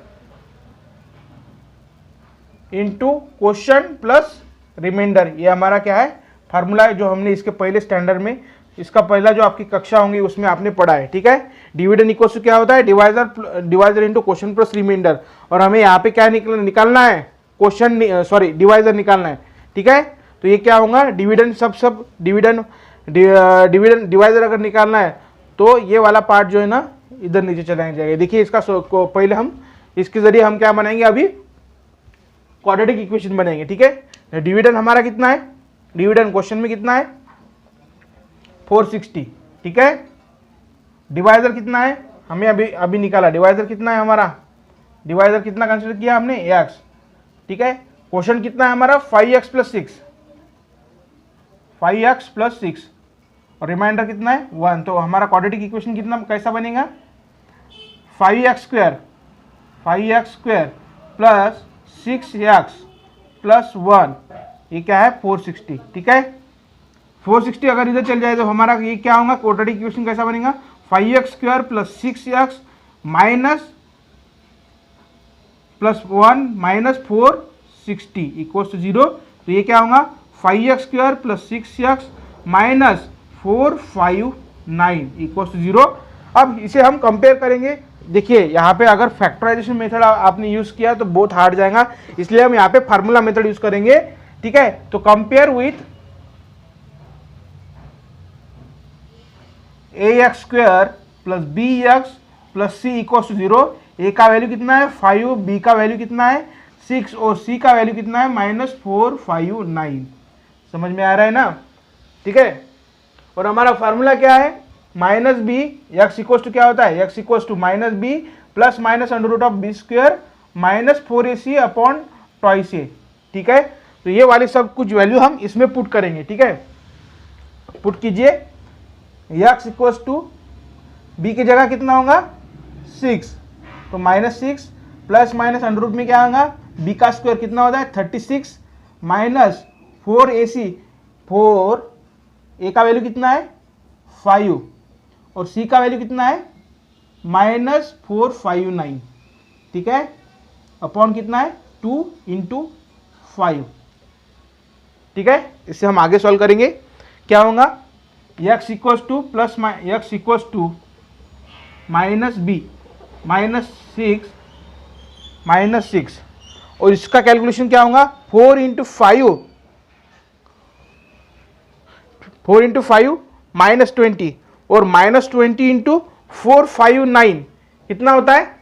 into question plus remainder. ये हमारा क्या है, फार्मूला है जो हमने इसके पहले स्टैंडर्ड में, इसका पहला जो आपकी कक्षा होंगी उसमें आपने पढ़ा है। ठीक है, डिविडेंड इक्वल्स टू क्या होता है, divisor into question plus remainder. और हमें यहाँ पे क्या निकालना है, क्वेश्चन सॉरी डिवाइजर निकालना है। ठीक है, तो ये क्या होगा, डिविडेंड सब डिविडेंड डिवाइजर अगर निकालना है तो ये वाला पार्ट जो है ना इधर नीचे चला जाएगा। देखिए इसका पहले हम इसके जरिए हम क्या बनाएंगे, अभी क्वाड्रेटिक इक्वेशन बनाएंगे। ठीक है, डिविडेंड हमारा कितना है, डिविडेंड क्वेश्चन में कितना है 460। ठीक है, डिवाइजर कितना है, हमें अभी निकाला, डिवाइजर कितना है हमारा, डिवाइजर कितना कंसीडर किया हमने x। ठीक है, क्वेश्चन कितना है हमारा 5x प्लस 6, 5x प्लस 6 और रिमाइंडर कितना है 1। तो हमारा क्वाड्रेटिक इक्वेशन कितना कैसा बनेगा, 5x square plus 6x plus 1, ये क्या है 460। ठीक है, 460 अगर इधर चल जाए तो हमारा ये क्या होगा, क्वाड्रेटिक इक्वेशन कैसा बनेगा, 5x square plus 6x minus plus 1 minus 460 equals to 0। तो ये क्या होगा, 5x square plus 6x minus 459 equals to 0। अब इसे हम कंपेयर करेंगे। देखिए यहाँ पे अगर फैक्टराइजेशन मेथड आपने यूज किया तो बहुत हार्ड जाएगा, इसलिए हम यहाँ पे फार्मूला मेथड यूज करेंगे। ठीक है, तो compare with ax square plus bx plus c equals to 0। a का वैल्यू कितना है 5, b का वैल्यू कितना है 6 और c का वैल्यू कितना है -459। समझ में आ रहा है ना। ठीक है, और हमारा फार्मूला क्या है, minus B, x equals to क्या होता है, x equals to minus B plus minus under root of B square minus 4ac upon twice a. ठीक है, तो ये वाली सब कुछ वैल्यू हम इसमें पुट करेंगे। ठीक है, पुट कीजिए, एक्स इक्वल्स टू बी की जगह कितना होगा 6, तो -6 प्लस माइनस अंडर रूट में क्या होगा, बी का स्क्वायर कितना होता है 36 माइनस 4ac, 4 ए का वैल्यू कितना है 5 और सी का वैल्यू कितना है -459। ठीक है, अपॉन कितना है 2 इंटू 5। ठीक है, इससे हम आगे सॉल्व करेंगे। क्या होगा, x equals to plus x equals to minus B -6 और इसका कैलकुलेशन क्या होगा 4 इंटू 5 माइनस 20 और -20 इंटू 459 कितना होता है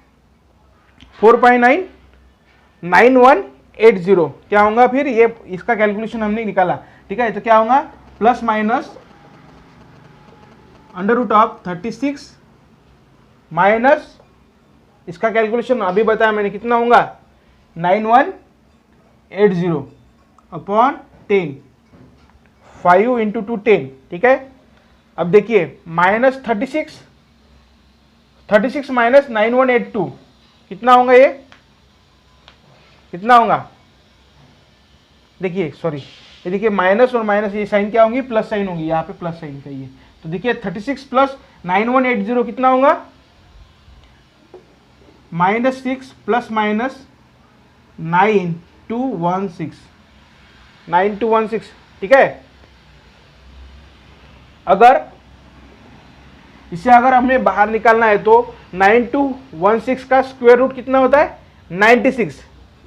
4.99180। क्या होगा फिर, ये इसका कैलकुलेशन हमने निकाला। ठीक है, तो क्या होगा plus minus under root of 36 minus इसका कैलकुलेशन अभी बताया मैंने कितना होगा 9180 अपॉन 10, 5 इंटू 2 10। ठीक है, अब देखिए -36 माइनस 9182 कितना होगा, ये कितना होगा, देखिए सॉरी, ये देखिए माइनस और माइनस ये साइन क्या होंगी, प्लस साइन होगी, यहाँ पे प्लस साइन चाहिए। तो देखिए 36 प्लस 9180 कितना होगा -6 प्लस माइनस 9216। ठीक है, अगर इसे अगर हमें बाहर निकालना है तो 9216 का स्क्वायर रूट कितना होता है 96।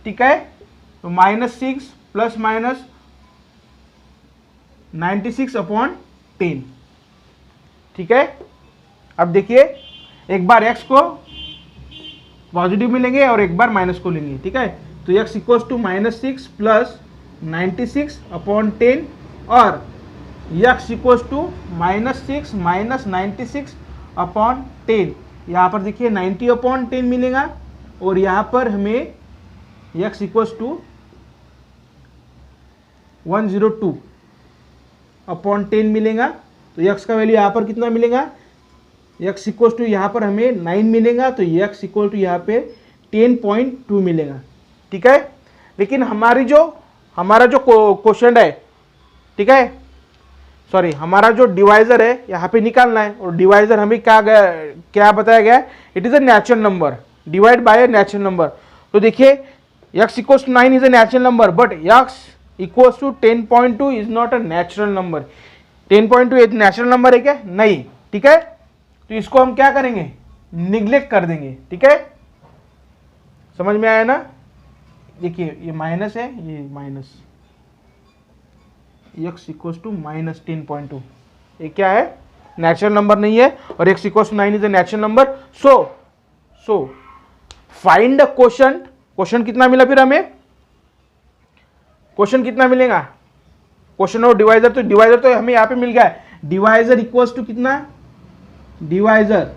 ठीक है, तो -6 प्लस माइनस 96 अपॉन 10। ठीक है, अब देखिए एक बार x को पॉजिटिव में लेंगे और एक बार माइनस को लेंगे। ठीक है, तो x equals to -6 plus 96 upon 10 और x equals to -6 minus 96 upon 10। यहाँ पर देखिए 90 अपॉन 10 मिलेगा और यहाँ पर हमें x इक्वल्स टू 102 अपॉन 10 मिलेगा। तो x का वैल्यू यहाँ पर कितना मिलेगा, x इक्वल्स टू यहाँ पर हमें 9 मिलेगा, तो x इक्वल टू यहाँ पे 10.2 मिलेगा। ठीक है, लेकिन हमारा जो क्वेश्चन है, ठीक है, सॉरी हमारा जो डिवाइजर है यहाँ पे निकालना है, और डिवाइजर हमें क्या बताया गया है, it is a natural number, divide by a natural number. तो देखिए x equals to 9 is a natural number, but x equals to 10.2 is not a natural number. 10.2 एक नेचुरल नंबर है क्या? नहीं, ठीक है। तो इसको हम क्या करेंगे, निग्लेक्ट कर देंगे, ठीक है। समझ में आया ना? देखिए ये माइनस है, ये minus, x equals to minus 10.2, ये क्या है, नेचुरल नंबर नहीं है, और x equals to 9 is a natural number. So find the quotient. Quotient कितना मिला फिर हमें, क्वोशंट कितना मिलेगा, क्वोशंट और डिवाइजर, तो डिवाइजर तो हमें यहाँ पे मिल गया है। डिवाइजर इक्वल्स टू कितना, divisor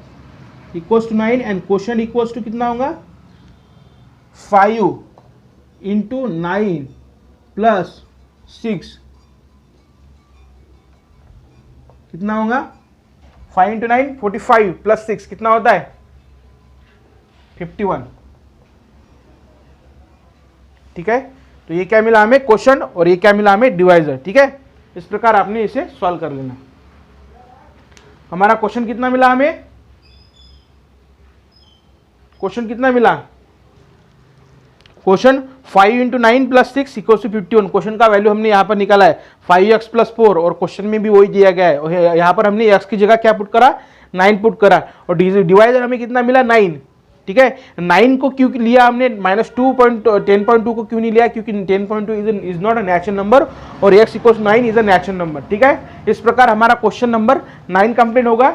equals to 9 and quotient equals to कितना होगा, 5 इंटू 9 प्लस 6 कितना होगा, 5 इंटू 9 45 प्लस 6 कितना होता है, 51, ठीक है। तो ये क्या मिला हमें, क्वोशंट, और ये क्या मिला हमें, डिवाइजर, ठीक है। इस प्रकार आपने इसे सॉल्व कर लेना। हमारा क्वेश्चन कितना मिला हमें, क्वेश्चन कितना मिला, question 5 into 9 plus 6 equal to 51। Question का वैल्यू हमने यहाँ पर निकाला है 5x प्लस 4, और क्वेश्चन में भी वही दिया गया है, और यहाँ पर हमने x की जगह क्या पुट करा, 9 पुट करा, और डिवाइजर हमें कितना मिला, 9, ठीक है। 9 को क्यों लिया हमने, -10.2 को क्यों नहीं लिया, क्योंकि 10.2 is not a natural number, और x equals 9 is a natural number, ठीक है। इस प्रकार हमारा क्वेश्चन नंबर 9 कंप्लीट होगा,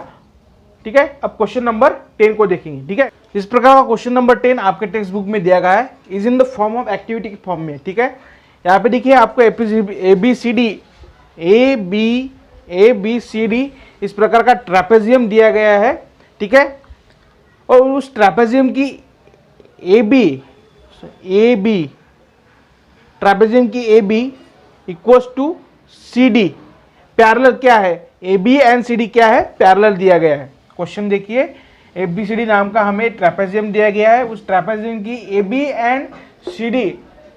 ठीक है। अब क्वेश्चन नंबर 10 को देखेंगे, ठीक है। इस प्रकार का क्वेश्चन नंबर 10 आपके टेक्स्ट बुक में दिया गया है, is in the form of activity के फॉर्म में, ठीक है। यहाँ पे देखिए आपको ए बी सी डी इस प्रकार का ट्रेपेजियम दिया गया है, ठीक है। और उस ट्रेपेजियम की ए बी ट्रेपेजियम की A B equals to C D, parallel क्या है, A B and C D क्या है, पैरेलल दिया गया है। क्वेश्चन देखिए, ए बी सी डी नाम का हमें ट्रेपेजियम दिया गया है, उस ट्रेपेजियम की A B and C D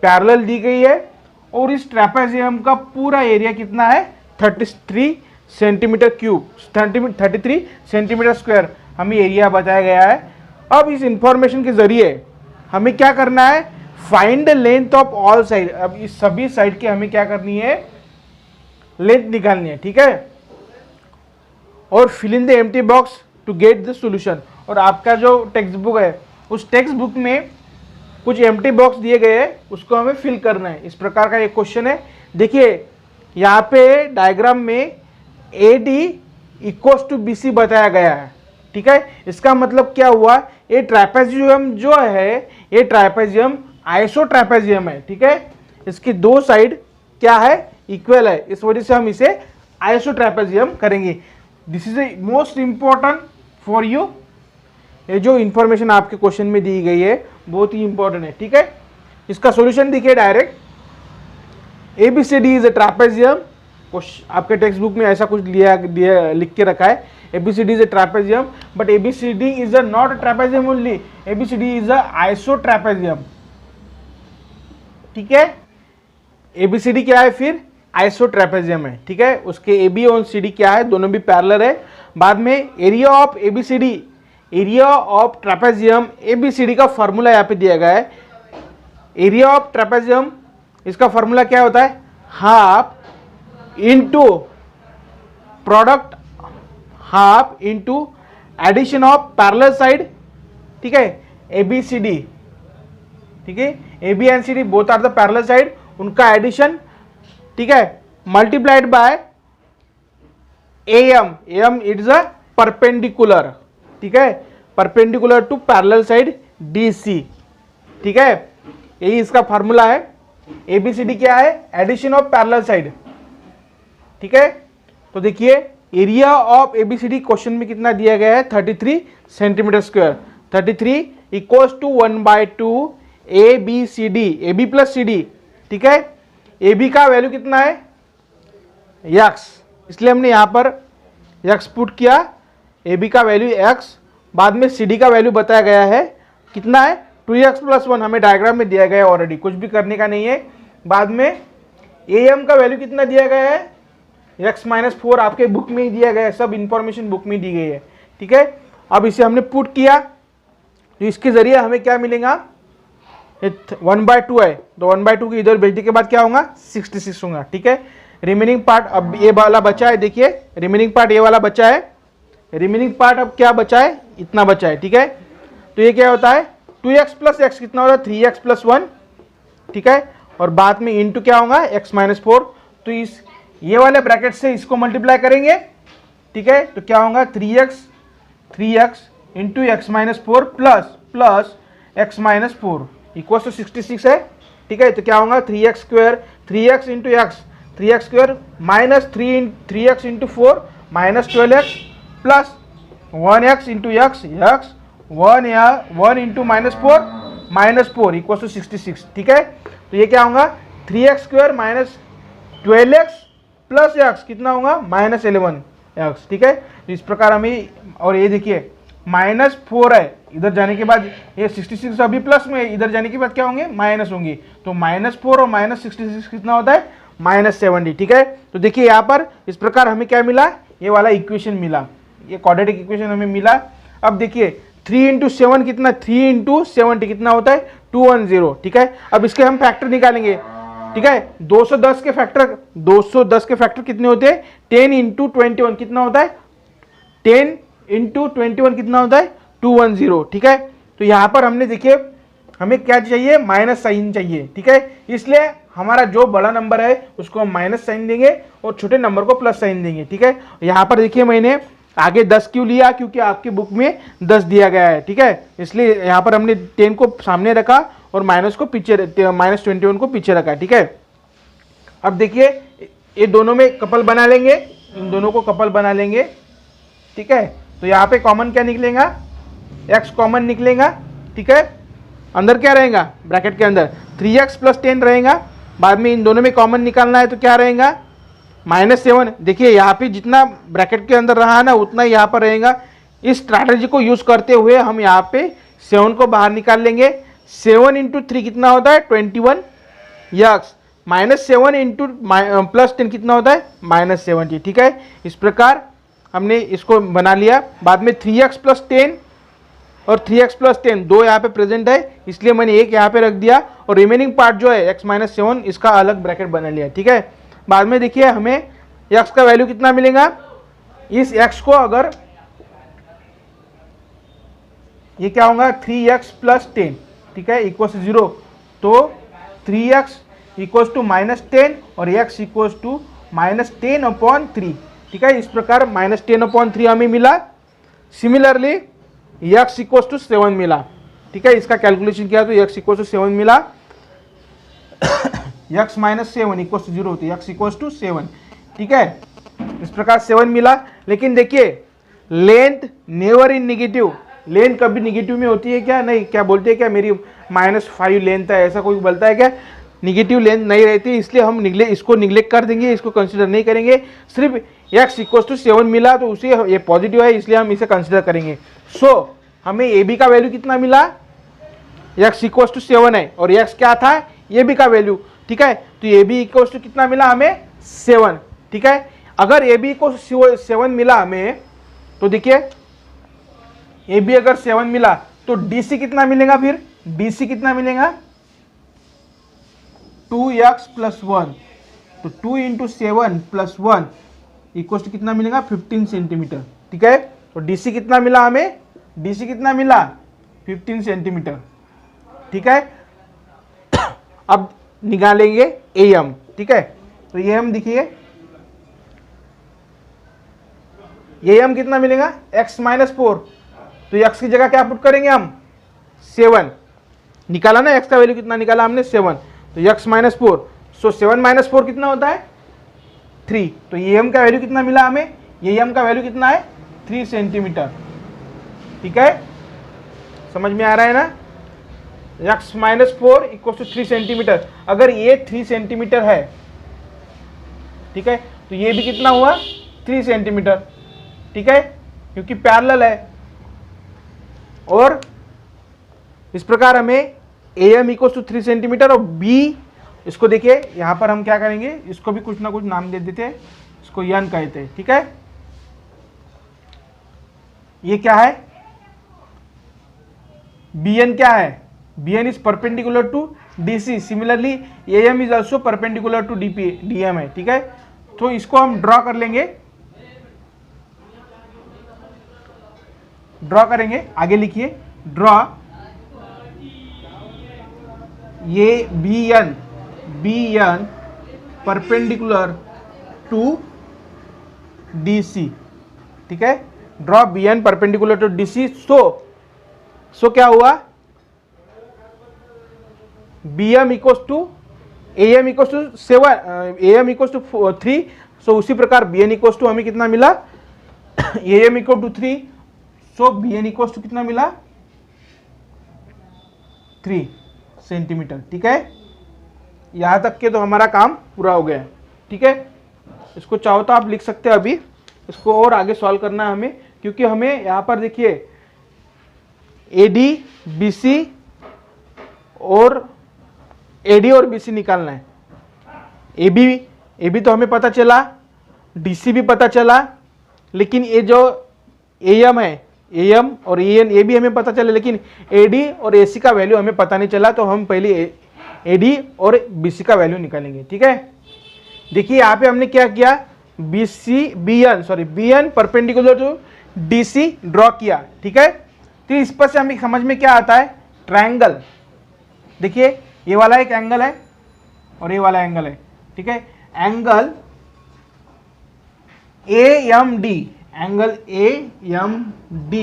parallel दी गई है, और इस ट्रेपेजियम का पूरा एरिया कितना है, 33 सेंटीमीटर क्यूब, 33 सेंटीमीटर स्क्वायर हमें एरिया बताया गया है। अब इस इंफॉर्मेशन के जरिए हमें क्या करना है, find the length of all side. अब इस सभी साइड की हमें क्या करनी है, लेंथ निकालनी है, ठीक है। और fill in the empty box to get the solution. और आपका जो टेक्स्ट बुक है, उस टेक्स्ट बुक में कुछ एम्प्टी बॉक्स दिए गए हैं, उसको हमें फिल करना है। इस प्रकार का एक क्वेश्चन है। देखिए यहाँ पे डायग्राम में A D equals to B C बताया गया है, ठीक है। इसका मतलब क्या हुआ, ये ट्रापेजियम जो है, ये ट्रापेजियम आइसो ट्रापेजियम है, ठीक है। इसकी दो साइड क्या है, इक्वल है, इस वजह से हम इसे आइसो ट्रापेजियम करेंगे। This is a most important for you. ये जो इंफॉर्मेशन आपके क्वेश्चन में दी गई है बहुत ही इंपॉर्टेंट है, ठीक है। इसका सॉल्यूशन देखिए direct, ABCD is a trapezium. आपके टेक्स्ट बुक में ऐसा कुछ लिख के रखा है, ABCD is a trapezium, but ABCD is a not a trapezium only, ABCD is a iso trapezium, ठीक है। ABCD क्या है फिर, आइसो ट्रापेजियम है, ठीक है। उसके AB और CD क्या है, दोनों भी पैरेलल है। बाद में area of ABCD, area of trapezium ABCD का फॉर्मूला यहाँ पे दिया गया है। एरिया ऑफ ट्रापेजियम, इसका फॉर्मूला क्या होता है, half into product, half into addition of parallel side, ठीक है, ABCD, ठीक है। AB and CD both are the parallel side, उनका एडिशन, ठीक है, multiplied by AM, it is a perpendicular, ठीक है, perpendicular to parallel side DC, ठीक है। यही इसका फॉर्मूला है। ABCD क्या है, एडिशन ऑफ पैरेलल साइड, ठीक है। तो देखिए एरिया ऑफ ABCD क्वेश्चन में कितना दिया गया है, 33 centimetre square. 33 equals to 1/2 ABCD, AB plus CD, ठीक है। AB का वैल्यू कितना है, x, इसलिए हमने यहां पर x पुट किया, AB का वैल्यू x, बाद में CD का वैल्यू बताया गया है कितना है, 2x प्लस 1, हमें डायग्राम में दिया गया है ऑलरेडी, कुछ भी करने का नहीं है। बाद में AM का वैल्यू कितना दिया गया है, x माइनस 4 आपके बुक में ही दिया गया है, सब इंफॉर्मेशन बुक में दी गई है, ठीक है। अब इसे हमने पुट किया तो इसके जरिए हमें क्या मिलेगा, 1/2 है तो 1/2 को इधर भेजने के बाद क्या होगा 66 होगा, ठीक है। रिमेनिंग पार्ट अब ये वाला बचा है, देखिए रिमेनिंग पार्ट ये वाला बचा है, रिमेनिंग पार्ट अब क्या बचा है, इतना बचा है, ठीक है। तो ये क्या होता है 2x प्लस एक्स कितना होता है 3x प्लस 1, ठीक है। और बाद में इंटू क्या होगा x माइनस 4, तो इस ये वाले ब्रैकेट से इसको मल्टीप्लाई करेंगे, ठीक है। तो क्या होगा 3x into x minus 4 plus x minus 4 equal to 66 है, ठीक है। तो क्या होगा 3x square 3x into x 3x square minus 3x into 4 minus 12x plus 1x into x 1 into minus 4 equal to 66, ठीक है। तो ये क्या होगा 3x square minus 12x plus x कितना होगा माइनस 11x, ठीक है। तो इस प्रकार हमें, और ये देखिए माइनस 4 है, इधर जाने के बाद ये 66 अभी प्लस में है, इधर जाने के बाद क्या होंगे माइनस होंगे, तो माइनस 4 और माइनस 66 कितना होता है माइनस 70, ठीक है। तो देखिए यहाँ पर इस प्रकार हमें क्या मिला, ये वाला इक्वेशन मिला, ये क्वाड्रेटिक इक्वेशन हमें मिला। अब देखिए 3 इंटू 7 कितना, 3 इंटू 70 कितना होता है 210, ठीक है। अब इसके हम फैक्टर निकालेंगे, ठीक है। 210 के फैक्टर कितने होते हैं 10 इंटू 21 कितना होता है 10 इंटू 21 कितना होता है 210, ठीक है। तो यहाँ पर हमने देखिए हमें क्या चाहिए माइनस साइन चाहिए, ठीक है। इसलिए हमारा जो बड़ा नंबर है उसको हम माइनस साइन देंगे और छोटे नंबर को प्लस साइन देंगे, ठीक है। यहाँ पर देखिए मैंने आगे 10 क्यों लिया, क्योंकि आपकी बुक में 10 दिया गया है, ठीक है। इसलिए यहाँ पर हमने 10 को सामने रखा और माइनस को पीछे, माइनस 21 को पीछे रखा, ठीक है। अब देखिए ये दोनों में कपल बना लेंगे, इन दोनों को कपल बना लेंगे, ठीक है। तो यहाँ पे कॉमन क्या निकलेगा x कॉमन निकलेगा, ठीक है। अंदर क्या रहेगा ब्रैकेट के अंदर 3x प्लस 10 रहेगा, बाद में इन दोनों में कॉमन निकालना है तो क्या रहेगा माइनस 7। देखिए यहाँ पे जितना ब्रैकेट के अंदर रहा है ना उतना यहाँ पर रहेगा। इस स्ट्रैटेजी को यूज करते हुए हम यहाँ पे 7 को बाहर निकाल लेंगे। 7 इंटू 3 कितना होता है 21 यक्स, माइनस 7 इंटू प्लस 10 कितना होता है माइनस 70, ठीक है। इस प्रकार हमने इसको बना लिया। बाद में 3x प्लस 10 और 3x प्लस 10 दो यहाँ पे प्रेजेंट है, इसलिए मैंने एक यहाँ पे रख दिया और रिमेनिंग पार्ट जो है x माइनस 7 इसका अलग ब्रैकेट बना लिया, ठीक है। बाद में देखिए हमें x का वैल्यू कितना मिलेगा, इस x को अगर ये क्या होगा 3x प्लस 10, ठीक है, इक्वल टू 0, तो 3x इक्वल टू माइनस 10 और x इक्वल टू माइनस 10/3, ठीक है। इस प्रकार माइनस 10/3 हमें मिला। सिमिलरली x इक्वल टू 7 मिला, ठीक है। इसका कैलकुलेशन किया तो x इक्वल टू 7 मिला। x माइनस 7 इक्वल टू 0, तो x इक्वल टू 7, ठीक है। इस प्रकार 7 मिला। लेकिन देखिए length never in negative, length कभी निगेटिव में होती है क्या, नहीं। क्या बोलते हैं क्या मेरी -5 लेंथ है, ऐसा कोई बोलता है क्या, निगेटिव लेंथ नहीं रहती, इसलिए हम इसको निगलेक्ट कर देंगे, इसको कंसिडर नहीं करेंगे। सिर्फ x इक्वल टू 7 मिला तो उसे ये पॉजिटिव है, इसलिए हम इसे कंसिडर करेंगे। सो हमें ए बी का वैल्यू कितना मिला, x इक्वल टू 7 है और x क्या था ए बी का वैल्यू, ठीक है। तो ए बी इक्वल टू कितना मिला हमें 7, ठीक है। अगर ए बी को 7 मिला हमें तो देखिए ए बी अगर 7 मिला तो डी सी कितना मिलेगा, फिर डी सी कितना मिलेगा 2x प्लस 1, तो 2 इंटू 7 प्लस 1 इक्वल टू कितना मिलेगा 15 सेंटीमीटर, ठीक है। तो डीसी कितना मिला हमें, डीसी कितना मिला 15 सेंटीमीटर, ठीक है। अब निकालेंगे एम, ठीक है। तो एम देखिए एम कितना मिलेगा x माइनस 4, तो x की जगह क्या पुट करेंगे हम 7 निकाला ना, x का वैल्यू कितना निकाला हमने 7, तो x माइनस 4, सो 7 माइनस 4 कितना होता है 3, तो एम का वैल्यू कितना मिला हमें, एम का वैल्यू कितना है 3 सेंटीमीटर, ठीक है। समझ में आ रहा है ना, x minus 4 equal to 3 centimetre. अगर ये 3 सेंटीमीटर है, ठीक है, तो ये भी कितना हुआ 3 सेंटीमीटर, ठीक है, क्योंकि पैरेलल है। और इस प्रकार हमें एम इक्वल टू 3 सेंटीमीटर और बी, इसको देखिए यहाँ पर हम क्या करेंगे, इसको भी कुछ ना कुछ नाम दे देते हैं। इसको यन कहते हैं, ठीक है। ये क्या है, bn क्या है, bn is perpendicular to dc, similarly am is also perpendicular to dm है, ठीक है। तो इसको हम ड्रॉ कर लेंगे, ड्रॉ करेंगे, आगे लिखिए ड्रॉ ये bn परपेंडिकुलर टू dc, ठीक है। Draw bn perpendicular to dc। So क्या हुआ, bm equals to am equals to 7, am equals to 3। So उसी प्रकार bn इक्वल्स टू हमें कितना मिला, am equal to 3। So bn equals to कितना मिला, 3 सेंटीमीटर, ठीक है। यहां तक के तो हमारा काम पूरा हो गया, ठीक है। इसको चाहो तो आप लिख सकते हैं, अभी इसको और आगे सॉल्व करना है हमें, क्योंकि हमें यहां पर देखिए AD BC और AD और BC निकालना है। AB तो हमें पता चला, DC भी पता चला, लेकिन ये जो AM है, AM और AN ये भी हमें पता चला, लेकिन AD और AC का वैल्यू हमें पता नहीं चला। तो हम पहले AD और BC का वैल्यू निकालेंगे, ठीक है। देखिए यहाँ पे हमने क्या किया, BN perpendicular to DC draw किया, ठीक है। तो इस पर से हमें समझ में क्या आता है, ट्रायंगल। देखिए ये वाला एक एंगल है और ये वाला एंगल है, ठीक है। Angle AMD, angle AMD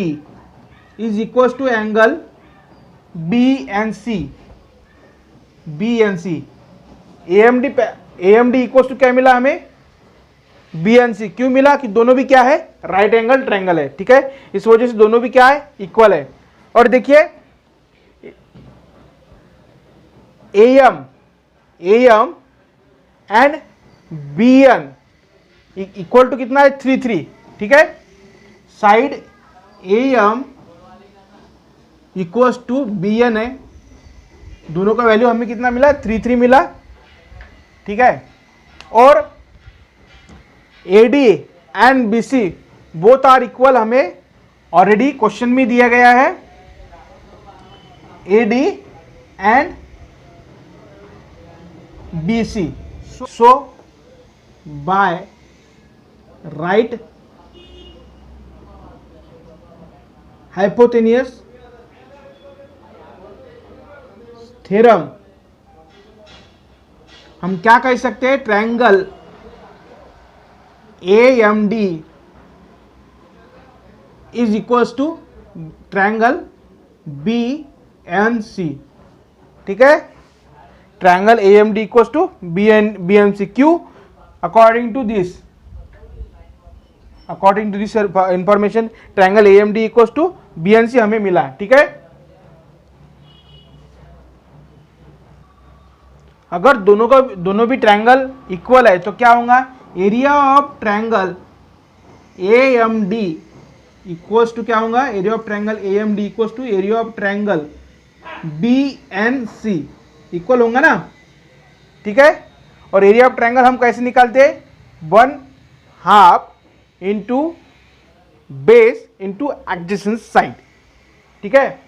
is equal to angle BNC। AMD equal to क्या मिला हमें, BNC। क्यों मिला, कि दोनों भी क्या है, राइट एंगल ट्रायंगल है, ठीक है। इस वजह से दोनों भी क्या है, इक्वल है। और देखिए AM and BN equal to कितना है, 3, ठीक है। Side AM equals to BN है, दोनों का वैल्यू हमें कितना मिला, 3 मिला, ठीक है। और AD and BC both are equal, हमें ऑलरेडी क्वेश्चन में दिया गया है। AD and BC, so by right hypotenuse theorem हम क्या कह सकते हैं, triangle AMD is equals to triangle BNC, ठीक है। Triangle AMD equals to BNC। क्यों, according to this information triangle AMD equals to BNC हमें मिला, ठीक है। अगर दोनों भी ट्रायंगल इक्वल है तो क्या होगा, area of triangle AMD equals to क्या होगा, area of triangle AMD equals to area of triangle BNC equal होगा ना, ठीक है। और एरिया ऑफ ट्रायंगल हम कैसे निकालते हैं, 1/2 into base into adjacent side, ठीक है।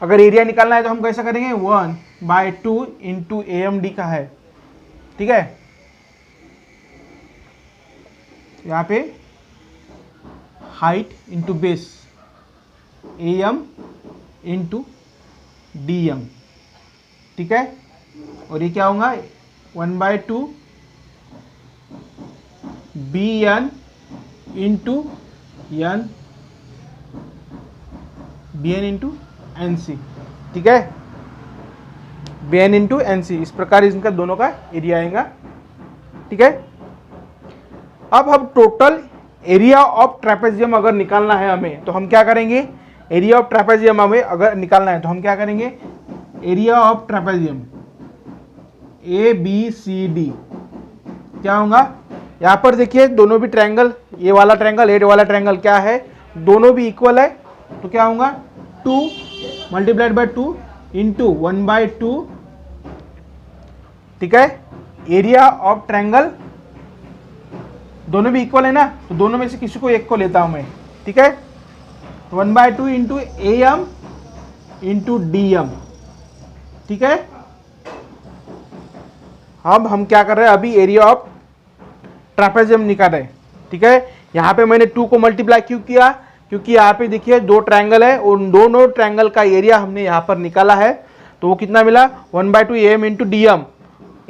अगर एरिया निकालना है तो हम कैसा करेंगे, 1/2 इंटू AMD का है, ठीक है। यहाँ पे height into base AM into DM, ठीक है। और ये क्या होगा, 1/2 BN into BN into NC, ठीक है। BN इंटू NC, इस प्रकार इनका दोनों का एरिया आएगा, ठीक है। अब हम टोटल एरिया ऑफ ट्रेपेजियम अगर निकालना है हमें, तो हम क्या करेंगे, एरिया ऑफ ट्रेपेजियम हमें अगर निकालना है तो हम क्या करेंगे, एरिया ऑफ ट्रेपेजियम ABCD क्या होगा, यहाँ पर देखिए दोनों भी ट्रायंगल, ये वाला ट्रायंगल ये वाला ट्रायंगल क्या है, दोनों भी इक्वल है, तो क्या होगा, 2 मल्टीप्लाइड बाय 2 इंटू 1/2, ठीक है। एरिया ऑफ ट्रायंगल दोनों भी इक्वल है ना, तो दोनों में से किसी को एक को लेता हूं मैं, ठीक है। 1/2 इंटू AM इंटू DM, ठीक है। अब हम क्या कर रहे हैं, अभी एरिया ऑफ ट्रापेजियम निकाल रहे हैं, ठीक है। यहाँ पे मैंने 2 को मल्टीप्लाई क्यों किया, क्योंकि यहाँ पे देखिए 2 ट्रायंगल है, उन दोनों ट्रायंगल का एरिया हमने यहाँ पर निकाला है, तो वो कितना मिला 1/2 AM into DM,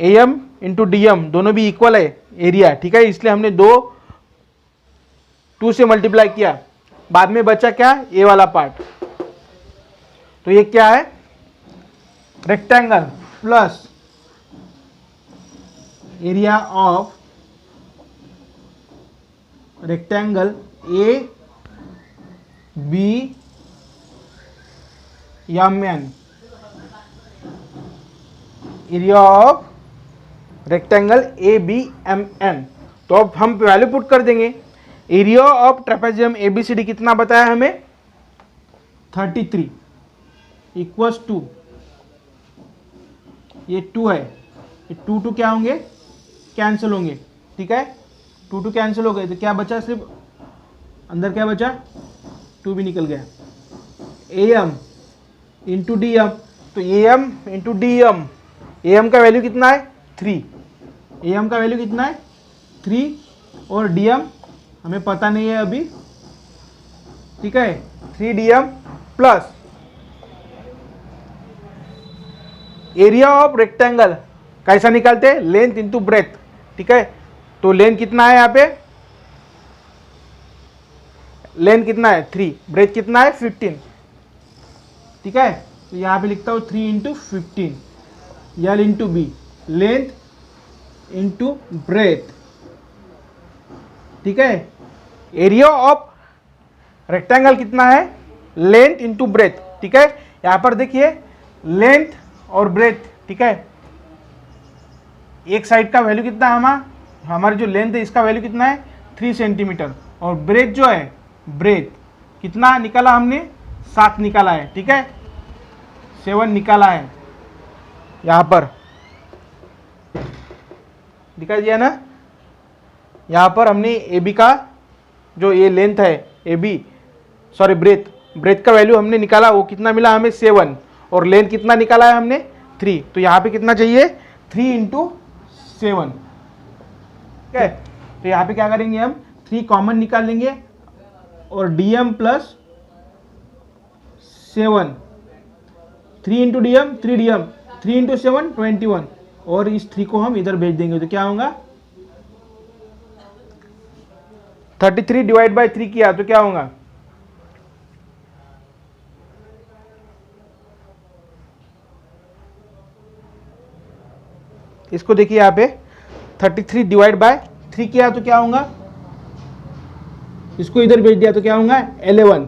AM into DM दोनों भी इक्वल है एरिया, ठीक है, इसलिए हमने 2 से मल्टीप्लाई किया। बाद में बचा क्या, ए वाला पार्ट, तो ये क्या है, rectangle plus area of rectangle ABMN, area of rectangle ABMN। तो अब हम वैल्यू पुट कर देंगे। एरिया ऑफ ट्रेपेजियम ABCD कितना बताया हमें, 33 इक्वल्स टू, ये 2 है, ये 2 क्या होंगे, कैंसिल होंगे, ठीक है। 2 कैंसिल हो गए, तो क्या बचा, सिर्फ अंदर क्या बचा, 2 भी निकल गया। AM इंटू DM, तो AM इंटू DM, AM का वैल्यू कितना है 3, AM का वैल्यू कितना है 3, और DM हमें पता नहीं है अभी, ठीक है। 3DM plus area of rectangle कैसा निकालते हैं, लेंथ इंटू ब्रेथ, ठीक है। तो लेंथ कितना है, यहाँ पे लेंथ कितना है 3, ब्रेथ कितना है 15, ठीक है। तो यहाँ पे लिखता हूँ 3 into 15, L into B, length into breadth, ठीक है। एरिया ऑफ रेक्टेंगल कितना है, लेंथ इंटू ब्रेथ, ठीक है। यहाँ पर देखिए लेंथ और ब्रेथ, ठीक है, एक साइड का वैल्यू कितना है, हमारी जो लेंथ है इसका वैल्यू कितना है 3 सेंटीमीटर, और ब्रेथ जो है, ब्रेथ कितना निकाला हमने, 7 निकाला है, ठीक है, 7 निकाला है, यहाँ पर दिखा दिया ना। यहाँ पर हमने AB का जो ये लेंथ है AB, सॉरी ब्रेथ का वैल्यू हमने निकाला, वो कितना मिला हमें 7, और लेंथ कितना निकाला है हमने 3, तो यहाँ पे कितना चाहिए 3 इंटू 7, ठीक है। तो यहाँ पे क्या करेंगे हम, 3 कॉमन निकाल लेंगे, और DM plus 7, 3 into DM 3DM, 3 into 7 21, और इस 3 को हम इधर भेज देंगे, तो क्या होगा 33 डिवाइड बाई 3 किया तो क्या होगा, इसको देखिए यहाँ पे 33 डिवाइड बाय 3 किया तो क्या होगा, इसको इधर भेज दिया तो क्या होगा 11,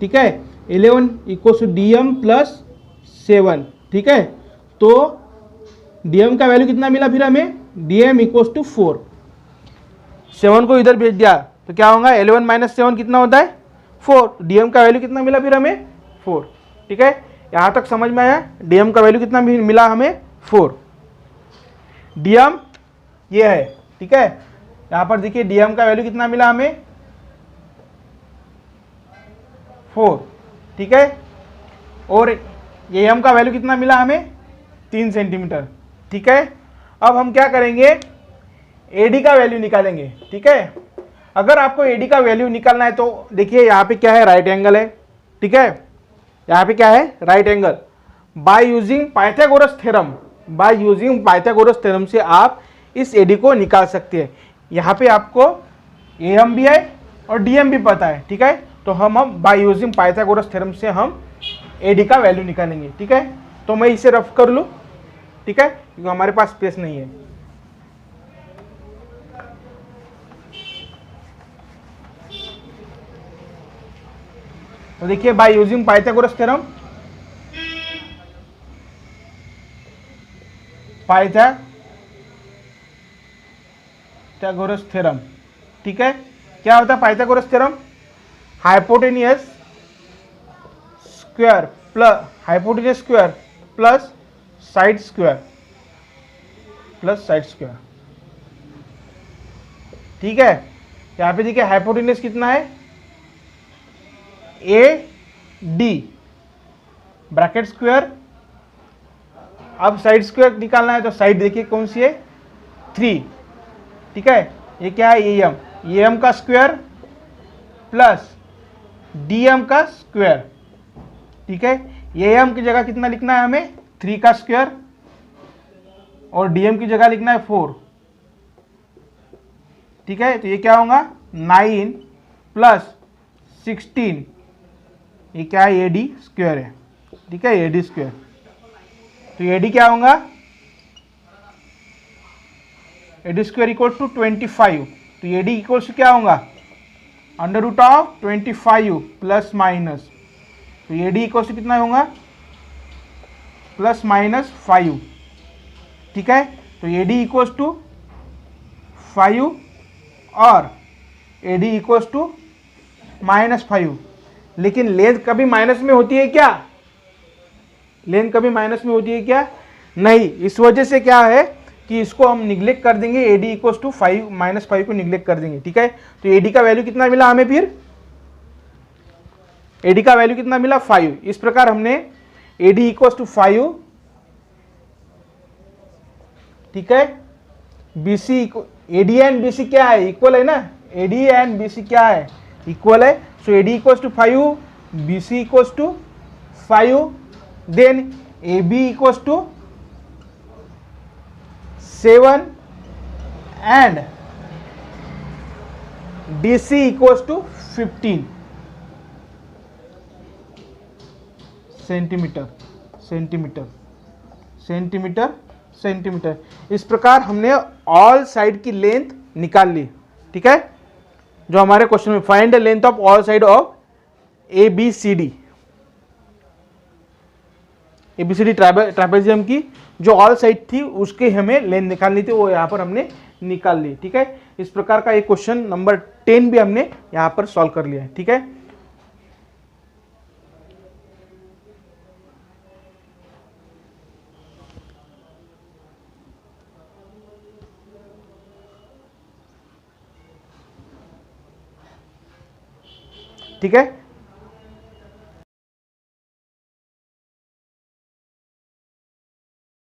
ठीक है। 11 इक्वल्स टू DM प्लस 7, ठीक है। तो DM का वैल्यू कितना मिला फिर हमें, DM इक्वल्स टू 4, 7 को इधर भेज दिया तो क्या होगा 11 माइनस 7 कितना होता है 4, DM का वैल्यू कितना मिला फिर हमें 4, ठीक है। यहाँ तक समझ में आया, DM का वैल्यू कितना मिला हमें 4, DM ये है, ठीक है। यहाँ पर देखिए DM का वैल्यू कितना मिला हमें 4, ठीक है, और AM का वैल्यू कितना मिला हमें 3 सेंटीमीटर, ठीक है। अब हम क्या करेंगे, AD का वैल्यू निकालेंगे, ठीक है। अगर आपको AD का वैल्यू निकालना है तो देखिए यहाँ पे क्या है, राइट एंगल है, ठीक है। यहाँ पे क्या है, right angle, by using Pythagoras theorem, by using Pythagoras theorem से आप इस AD को निकाल सकते हैं। यहाँ पे आपको AM भी है और DM भी पता है, ठीक है। तो हम बाय यूजिंग पाइथागोरस थ्योरम से हम AD का वैल्यू निकालेंगे, ठीक है। तो मैं इसे रफ कर लूँ, ठीक है, क्योंकि हमारे पास स्पेस नहीं है। तो देखिए by using Pythagoras theorem, Pythagoras theorem, ठीक है। क्या होता है Pythagoras theorem, hypotenuse square plus side square, ठीक है। यहाँ पे देखिए हाइपोटेनस कितना है, ए डी ब्रैकेट स्क्वायर। अब साइड स्क्वायर निकालना है तो साइड देखिए कौन सी है, 3, ठीक है। ये क्या है, ए एम का स्क्वायर प्लस डी एम का स्क्वायर, ठीक है। ए एम की जगह कितना लिखना है हमें, 3 का स्क्वायर, और डी एम की जगह लिखना है 4, ठीक है। तो ये क्या होगा, 9 प्लस 16, ये क्या है, ए डी स्क्वायर है, ठीक है, ए डी स्क्वायर। तो ए डी क्या होगा, A D square equal to 25। तो ए डी इक्वल टू क्या होगा, under root of 25 plus minus, तो ए डी इक्वल टू कितना होगा, प्लस माइनस 5, ठीक है। तो ए डी इक्वल टू 5 और ए डी इक्वल टू -5। लेकिन लेंथ कभी माइनस में होती है क्या, लेंथ कभी माइनस में होती है क्या, नहीं। इस वजह से क्या है कि इसको हम निग्लेक्ट कर देंगे, ए डी इक्वल टू 5 -5 को निग्लेक्ट कर देंगे, ठीक है। तो ए डी का वैल्यू कितना मिला हमें, फिर ए डी का वैल्यू कितना मिला, 5। इस प्रकार हमने ए डी इक्वल टू 5, ठीक है। B C, A D and B C क्या है, इक्वल है ना, A D and B C क्या है, इक्वल है। So A D equal to 5, B C equal to 5, then A B equal to 7 and DC equals to 15 centimetre centimetre centimetre centimetre. इस प्रकार हमने ऑल साइड की length निकाल ली, ठीक है। जो हमारे क्वेश्चन में find the length of all side of A B C D, ABCD trapezium की जो ऑल साइड थी उसके हमें लेंथ निकालनी थी, वो यहाँ पर हमने निकाल ली, ठीक है। इस प्रकार का एक क्वेश्चन नंबर 10 भी हमने यहाँ पर सॉल्व कर लिया है, ठीक है। ठीक है।